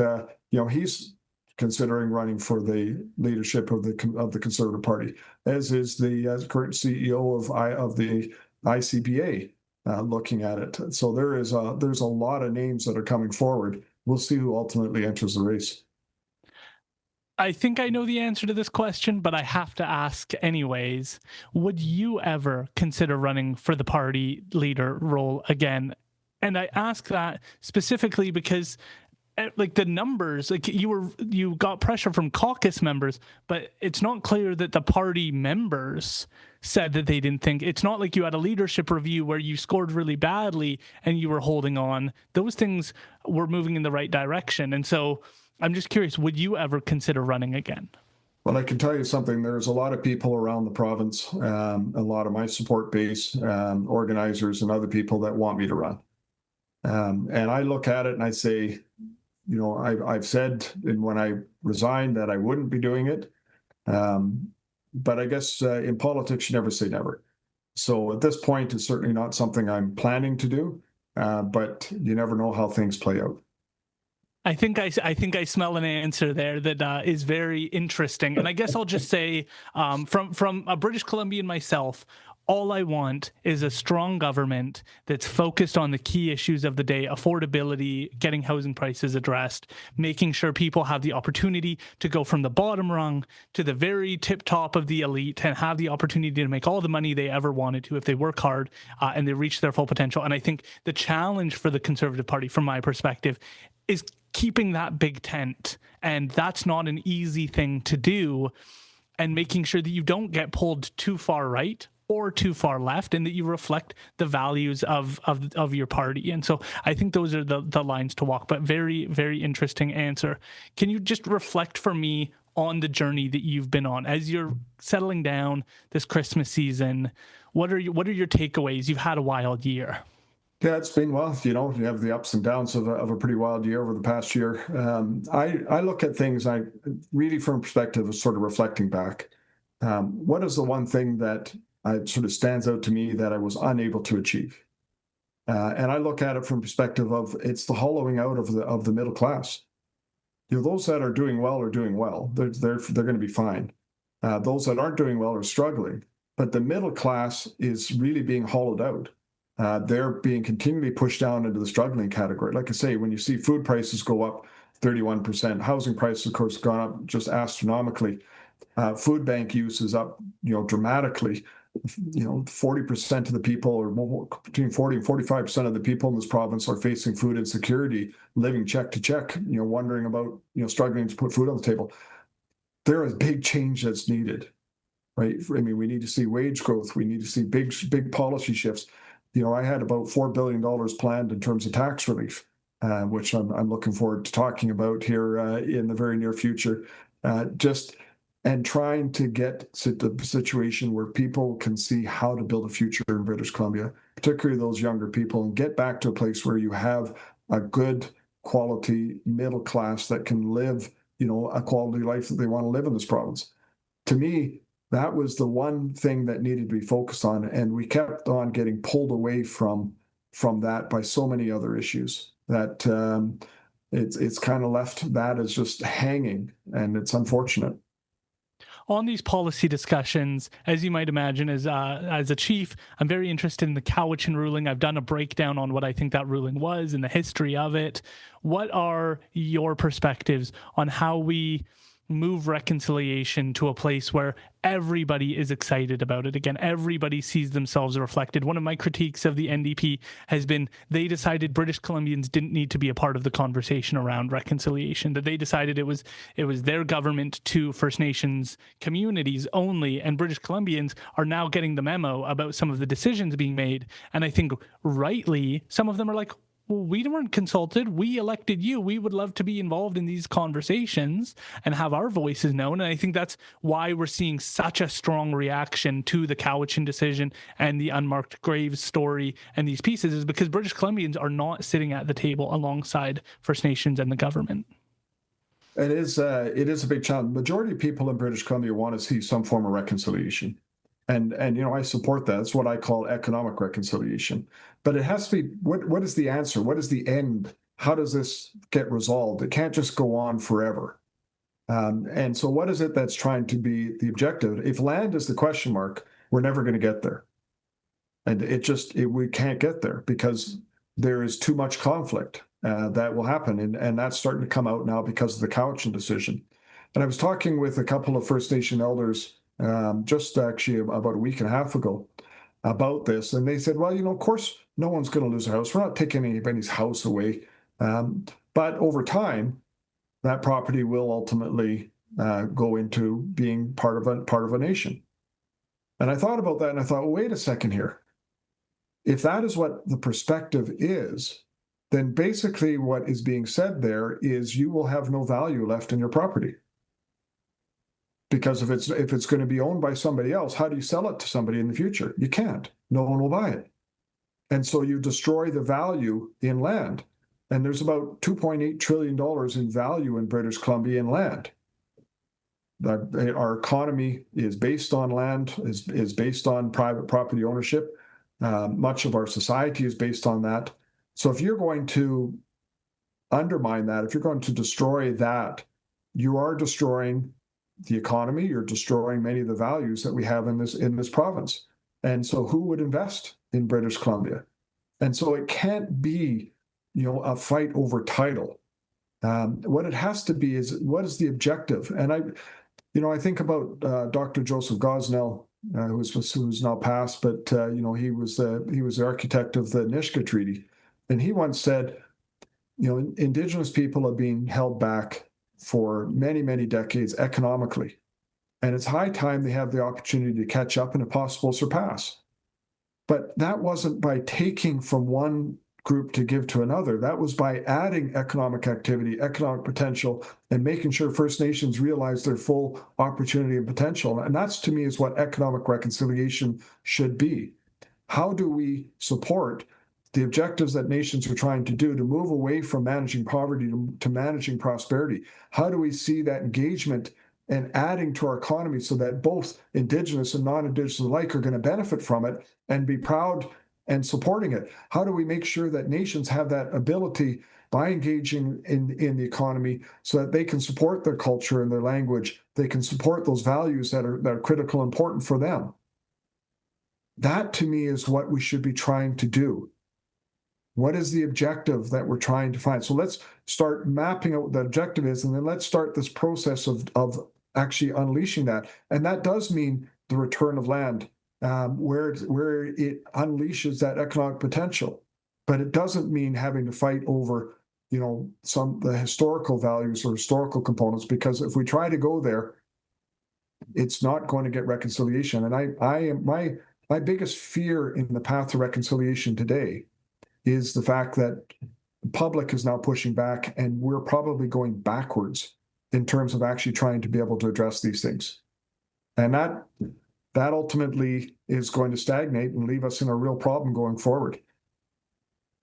he's considering running for the leadership of the Conservative Party, as is the current CEO of the ICBA looking at it. So there's a lot of names that are coming forward. We'll see who ultimately enters the race. I think I know the answer to this question, but I have to ask anyways. Would you ever consider running for the party leader role again? And I ask that specifically because like the numbers, like you got pressure from caucus members, but it's not clear that the party members said that they didn't think. It's not like you had a leadership review where you scored really badly and you were holding on. Those things were moving in the right direction. And so I'm just curious, would you ever consider running again? Well, I can tell you something. There's a lot of people around the province, a lot of my support base, organizers and other people that want me to run. And I look at it and I say, you know, I've said when I resigned that I wouldn't be doing it. But I guess in politics, you never say never. So at this point, it's certainly not something I'm planning to do, but you never know how things play out. I think I smell an answer there that is very interesting, and I guess I'll just say, from a British Columbian myself, all I want is a strong government that's focused on the key issues of the day: affordability, getting housing prices addressed, making sure people have the opportunity to go from the bottom rung to the very tip top of the elite and have the opportunity to make all the money they ever wanted to if they work hard and they reach their full potential. And I think the challenge for the Conservative Party, from my perspective, is keeping that big tent. And that's not an easy thing to do, and making sure that you don't get pulled too far right or too far left, and that you reflect the values of your party. And so I think those are the lines to walk. But very, very interesting answer. Can you just reflect for me on the journey that you've been on as you're settling down this Christmas season? What are your takeaways? You've had a wild year. Yeah, it's been, well, you know, you have the ups and downs of a pretty wild year over the past year. I look at things, I really from a perspective of sort of reflecting back. What is the one thing that sort of stands out to me that I was unable to achieve? And I look at it from perspective of it's the hollowing out of the middle class. You know, those that are doing well are doing well. They're going to be fine. Those that aren't doing well are struggling. But the middle class is really being hollowed out. They're being continually pushed down into the struggling category. Like I say, when you see food prices go up 31%, housing prices, of course, gone up just astronomically. Food bank use is up, you know, dramatically. You know, 40% of the people, or more, between 40 and 45% of the people in this province are facing food insecurity, living check to check, you know, wondering about, you know, struggling to put food on the table. There is big change that's needed, right? I mean, we need to see wage growth. We need to see big policy shifts. You know, I had about $4 billion planned in terms of tax relief, which I'm looking forward to talking about here in the very near future. And trying to get to the situation where people can see how to build a future in British Columbia, particularly those younger people, and get back to a place where you have a good quality middle class that can live, you know, a quality life that they want to live in this province. To me, that was the one thing that needed to be focused on, and we kept on getting pulled away from that by so many other issues that it's kind of left that as just hanging, and it's unfortunate. On these policy discussions, as you might imagine, as a chief, I'm very interested in the Cowichan ruling. I've done a breakdown on what I think that ruling was and the history of it. What are your perspectives on how we move reconciliation to a place where everybody is excited about it again? Everybody sees themselves reflected. One of my critiques of the NDP has been they decided British Columbians didn't need to be a part of the conversation around reconciliation, that they decided it was their government to First Nations communities only, and British Columbians are now getting the memo about some of the decisions being made. And I think rightly, some of them are like, well, we weren't consulted. We elected you. We would love to be involved in these conversations and have our voices known. And I think that's why we're seeing such a strong reaction to the Cowichan decision and the unmarked graves story and these pieces, is because British Columbians are not sitting at the table alongside First Nations and the government. It is a big challenge. Majority of people in British Columbia want to see some form of reconciliation. And you know, I support that. It's what I call economic reconciliation. But it has to be, what is the answer? What is the end? How does this get resolved? It can't just go on forever. And so what is it that's trying to be the objective? If land is the question mark, we're never going to get there. And we can't get there because there is too much conflict that will happen. And that's starting to come out now because of the Cowichan decision. And I was talking with a couple of First Nation elders just actually about a week and a half ago about this. And they said, well, of course, no one's going to lose a house. We're not taking anybody's house away. But over time, that property will ultimately go into being part of a nation. And I thought about that and I thought, well, wait a second here. If that is what the perspective is, then basically what is being said there is you will have no value left in your property. Because if it's going to be owned by somebody else, how do you sell it to somebody in the future? You can't. No one will buy it. And so you destroy the value in land. And there's about $2.8 trillion in value in British Columbia in land. Our economy is based on land, is based on private property ownership. Much of our society is based on that. So if you're going to undermine that, if you're going to destroy that, you are destroying the economy, you're destroying many of the values that we have in this province. And so who would invest in British Columbia? And so it can't be, a fight over title. What it has to be is, what is the objective? And I think about Dr. Joseph Gosnell, who's now passed, but he was the architect of the Nisga'a Treaty, and he once said, Indigenous people are being held back for many, many decades economically, and it's high time they have the opportunity to catch up and, if possible, surpass. But that wasn't by taking from one group to give to another. That was by adding economic activity, economic potential, and making sure First Nations realize their full opportunity and potential. And that's, to me, is what economic reconciliation should be. How do we support the objectives that nations are trying to do to move away from managing poverty to managing prosperity? How do we see that engagement and adding to our economy so that both Indigenous and non-Indigenous alike are going to benefit from it and be proud and supporting it? How do we make sure that nations have that ability by engaging in the economy so that they can support their culture and their language, they can support those values that are critical and important for them? That, to me, is what we should be trying to do. What is the objective that we're trying to find? So let's start mapping out what the objective is, and then let's start this process of actually unleashing that. And that does mean the return of land, where it unleashes that economic potential. But it doesn't mean having to fight over, the historical values or historical components, because if we try to go there, it's not going to get reconciliation. And my biggest fear in the path to reconciliation today is the fact that the public is now pushing back, and we're probably going backwards in terms of actually trying to be able to address these things. And that ultimately is going to stagnate and leave us in a real problem going forward.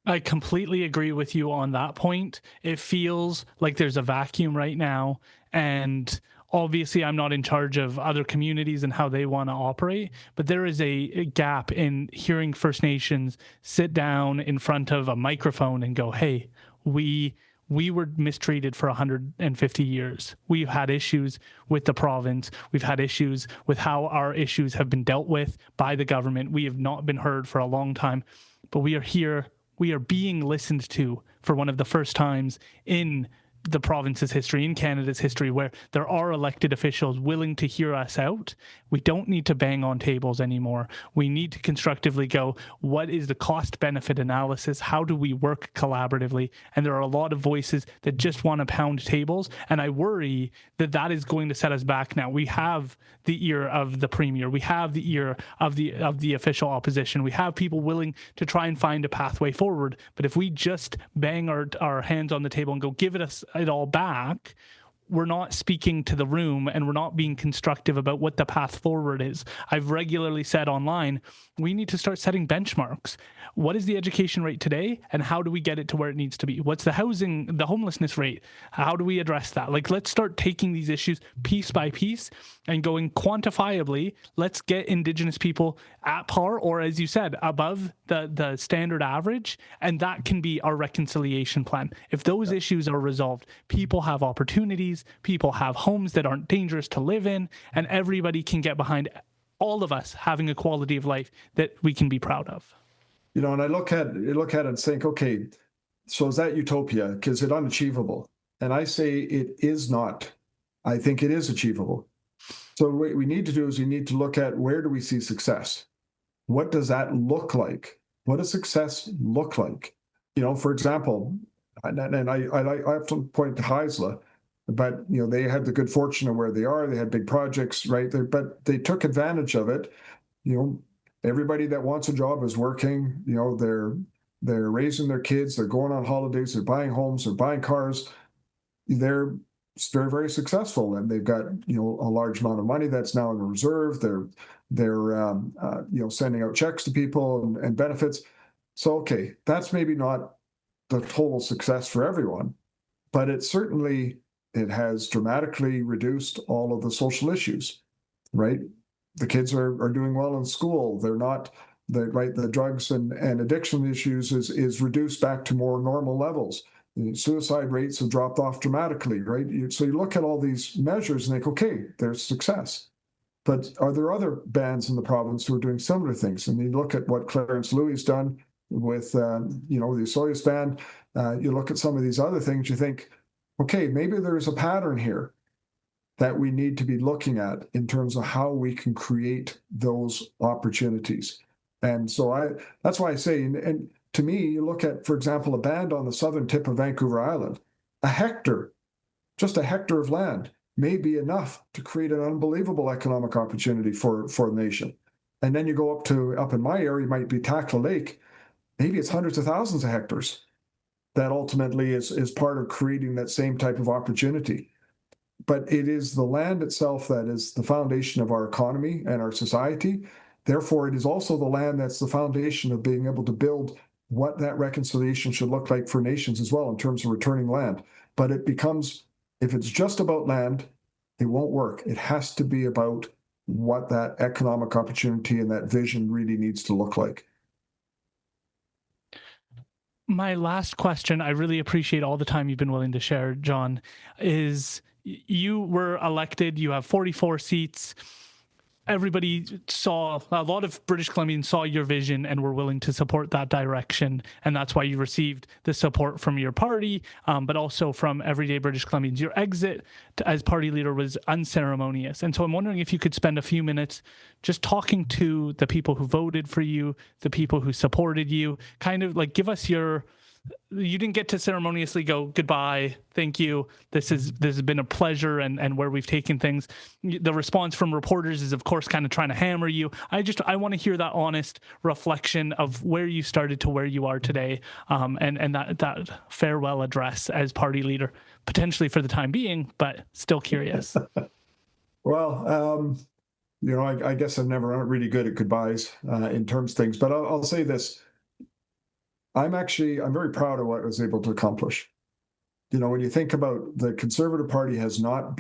I completely agree with you on that point. It feels like there's a vacuum right now, and obviously I'm not in charge of other communities and how they want to operate, but there is a gap in hearing First Nations sit down in front of a microphone and go, hey, we were mistreated for 150 years. We've had issues with the province. We've had issues with how our issues have been dealt with by the government. We have not been heard for a long time, but we are here. We are being listened to for one of the first times in the province's history, in Canada's history, where there are elected officials willing to hear us out. We don't need to bang on tables anymore. We need to constructively go, what is the cost-benefit analysis? How do we work collaboratively? And there are a lot of voices that just want to pound tables, and I worry that that is going to set us back now. We have the ear of the Premier. We have the ear of the official opposition. We have people willing to try and find a pathway forward. But if we just bang our hands on the table and go, give it all back, we're not speaking to the room, and we're not being constructive about what the path forward is. I've regularly said online, we need to start setting benchmarks. What is the education rate today, and how do we get it to where it needs to be? What's the homelessness rate? How do we address that? Let's start taking these issues piece by piece and going quantifiably. Let's get Indigenous people at par, or as you said, above the standard average, and that can be our reconciliation plan. If those issues are resolved, people have opportunities, families, people have homes that aren't dangerous to live in, and everybody can get behind all of us having a quality of life that we can be proud of. And I look at it and think, okay, so is that utopia? Is it unachievable? And I say it is not. I think it is achievable. So what we need to do is we need to look at, where do we see success? What does that look like? What does success look like? For example, and I often point to Heisla, but they had the good fortune of where they are. They had big projects right there, but they took advantage of it. Everybody that wants a job is working. They're raising their kids. They're going on holidays. They're buying homes. They're buying cars. They're very, very successful, and they've got a large amount of money that's now in reserve. They're sending out checks to people and benefits. So okay, that's maybe not the total success for everyone, but it has dramatically reduced all of the social issues, right? The kids are doing well in school. They're not the drugs and addiction issues is reduced back to more normal levels. Suicide rates have dropped off dramatically, right? So you look at all these measures and think, okay, there's success. But are there other bands in the province who are doing similar things? And you look at what Clarence Louis has done with, the Osoyoos band. You look at some of these other things, you think, okay, maybe there's a pattern here that we need to be looking at in terms of how we can create those opportunities. And so that's why I say, and to me, you look at, for example, a band on the southern tip of Vancouver Island, just a hectare of land may be enough to create an unbelievable economic opportunity for the nation. And then you go up in my area, might be Tackla Lake, maybe it's hundreds of thousands of hectares that ultimately is part of creating that same type of opportunity. But it is the land itself that is the foundation of our economy and our society. Therefore, it is also the land that's the foundation of being able to build what that reconciliation should look like for nations as well in terms of returning land. But it becomes, if it's just about land, it won't work. It has to be about what that economic opportunity and that vision really needs to look like. My last question, I really appreciate all the time you've been willing to share, John, is you were elected, you have 44 seats. Everybody a lot of British Columbians saw your vision and were willing to support that direction. And that's why you received the support from your party, but also from everyday British Columbians. Your exit as party leader was unceremonious. And so I'm wondering if you could spend a few minutes just talking to the people who voted for you, the people who supported you, kind of like give us you didn't get to ceremoniously go, goodbye, thank you, this has been a pleasure, and where we've taken things. The response from reporters is, of course, kind of trying to hammer you. I want to hear that honest reflection of where you started to where you are today, and that farewell address as party leader, potentially for the time being, but still curious. Well, I guess I'm never really good at goodbyes in terms of things, but I'll say this. I'm very proud of what I was able to accomplish. When you think about the Conservative Party has not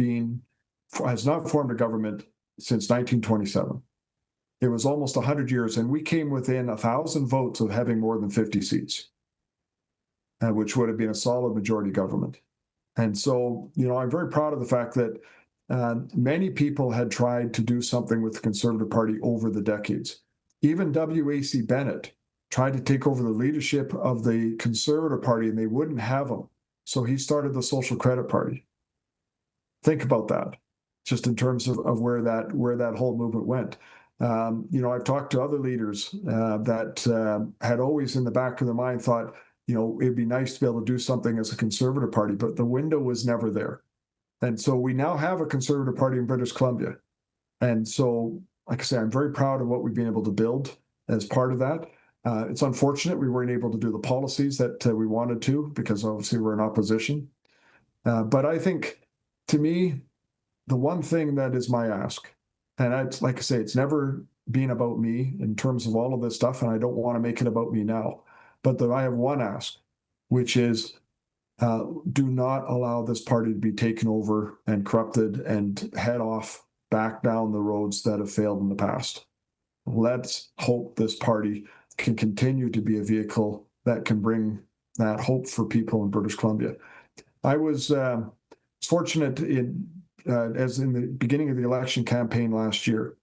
formed a government since 1927. It was almost 100 years, and we came within 1,000 votes of having more than 50 seats, which would have been a solid majority government. And so, I'm very proud of the fact that many people had tried to do something with the Conservative Party over the decades. Even W.A.C. Bennett tried to take over the leadership of the Conservative Party, and they wouldn't have him. So he started the Social Credit Party. Think about that, just in terms of where that whole movement went. I've talked to other leaders that had always in the back of their mind thought, it'd be nice to be able to do something as a Conservative Party, but the window was never there. And so we now have a Conservative Party in British Columbia. And so, like I say, I'm very proud of what we've been able to build as part of that. It's unfortunate we weren't able to do the policies that we wanted to, because obviously we're in opposition. But I think, to me, the one thing that is my ask, and it's like I say, it's never been about me in terms of all of this stuff, and I don't want to make it about me now, but I have one ask, which is do not allow this party to be taken over and corrupted and head off back down the roads that have failed in the past. Let's hope this party can continue to be a vehicle that can bring that hope for people in British Columbia. I was was fortunate as in the beginning of the election campaign last year,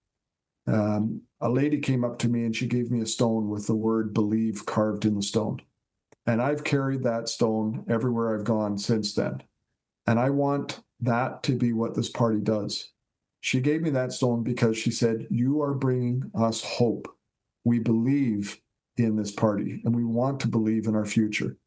a lady came up to me and she gave me a stone with the word believe carved in the stone. And I've carried that stone everywhere I've gone since then. And I want that to be what this party does. She gave me that stone because she said, you are bringing us hope. We believe in this party and we want to believe in our future.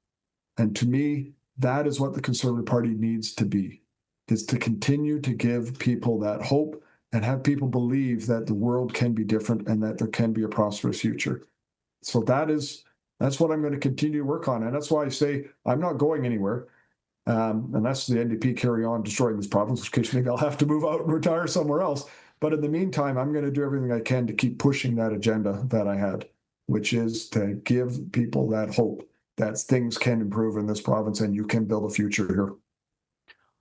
And to me, that is what the Conservative Party needs to be, is to continue to give people that hope and have people believe that the world can be different and that there can be a prosperous future. So that's what I'm going to continue to work on. And that's why I say I'm not going anywhere. Unless the NDP carry on destroying this province, which case maybe I'll have to move out and retire somewhere else. But in the meantime, I'm going to do everything I can to keep pushing that agenda that I had, which is to give people that hope that things can improve in this province and you can build a future here.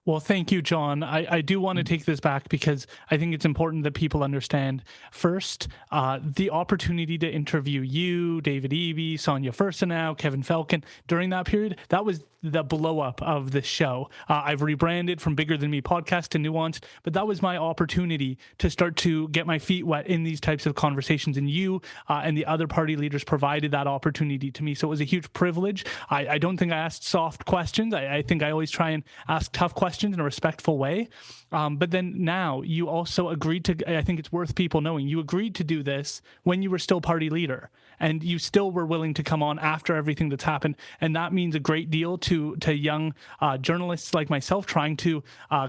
Well, thank you, John. I do want to take this back because I think it's important that people understand. First, the opportunity to interview you, David Eby, Sonia Furstenau, Kevin Falcon during that period, that was the blow up of the show. I've rebranded from Bigger Than Me podcast to Nuanced, but that was my opportunity to start to get my feet wet in these types of conversations. And you and the other party leaders provided that opportunity to me. So it was a huge privilege. I don't think I asked soft questions. I think I always try and ask tough questions in a respectful way. But then now you also agreed to, I think it's worth people knowing, you agreed to do this when you were still party leader and you still were willing to come on after everything that's happened. And that means a great deal to young journalists like myself trying to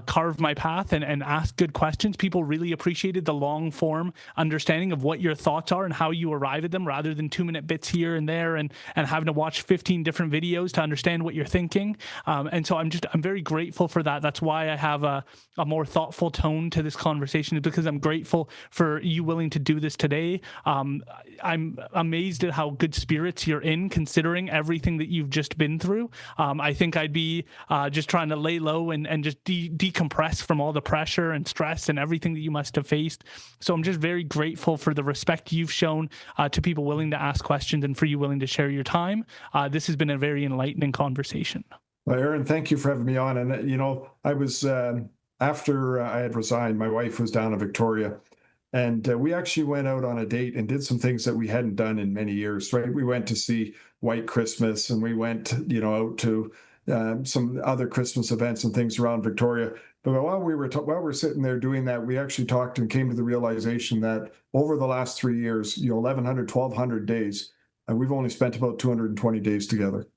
carve my path and ask good questions. People really appreciated the long form understanding of what your thoughts are and how you arrive at them rather than 2-minute bits here and there and having to watch 15 different videos to understand what you're thinking. And so I'm very grateful for that. That's why I have a more thoughtful tone to this conversation, is because I'm grateful for you willing to do this today. I'm amazed at how good spirits you're in, considering everything that you've just been through. I think I'd be just trying to lay low and just decompress from all the pressure and stress and everything that you must have faced. So I'm just very grateful for the respect you've shown to people willing to ask questions and for you willing to share your time. This has been a very enlightening conversation. Well, Aaron, thank you for having me on. And, I was, after I had resigned, my wife was down in Victoria, and we actually went out on a date and did some things that we hadn't done in many years, right? We went to see White Christmas and we went, out to some other Christmas events and things around Victoria. But while we were sitting there doing that, we actually talked and came to the realization that over the last 3 years, 1,100, 1,200 days, and we've only spent about 220 days together.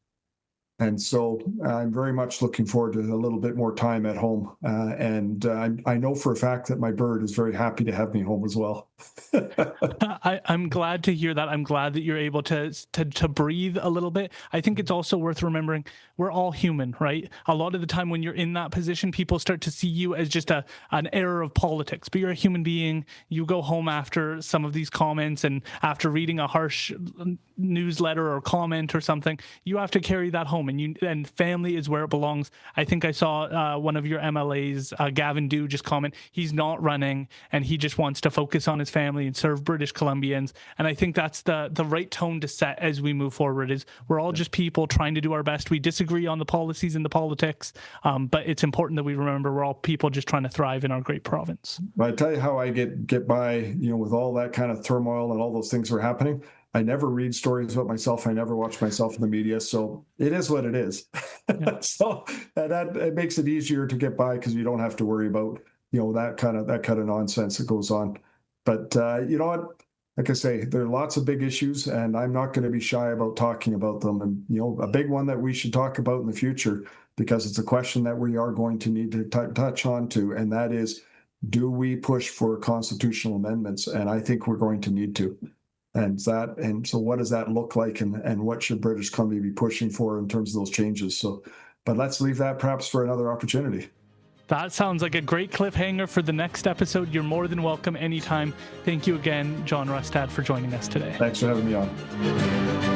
And so I'm very much looking forward to a little bit more time at home. And I know for a fact that my bird is very happy to have me home as well. I'm glad to hear that. I'm glad that you're able to breathe a little bit. I think it's also worth remembering we're all human, right? A lot of the time when you're in that position, people start to see you as just an error of politics, but you're a human being. You go home after some of these comments and after reading a harsh newsletter or comment or something, you have to carry that home, and family is where it belongs. I think I saw one of your MLAs, Gavin Dew, just comment, he's not running and he just wants to focus on his family and serve British Columbians. And I think that's the right tone to set as we move forward. Is we're all just people trying to do our best. We disagree on the policies and the politics, but it's important that we remember we're all people just trying to thrive in our great province. I tell you how I get by, with all that kind of turmoil and all those things that are happening. I never read stories about myself. I never watch myself in the media. So it is what it is. Yeah. So that it makes it easier to get by because you don't have to worry about, that kind of nonsense that goes on. But you know what? Like I say, there are lots of big issues, and I'm not going to be shy about talking about them. And, a big one that we should talk about in the future, because it's a question that we are going to need to touch on to, and that is, do we push for constitutional amendments? And I think we're going to need to. And so what does that look like, and what should British Columbia be pushing for in terms of those changes? So, but let's leave that perhaps for another opportunity. That sounds like a great cliffhanger for the next episode. You're more than welcome anytime. Thank you again, John Rustad, for joining us today. Thanks for having me on.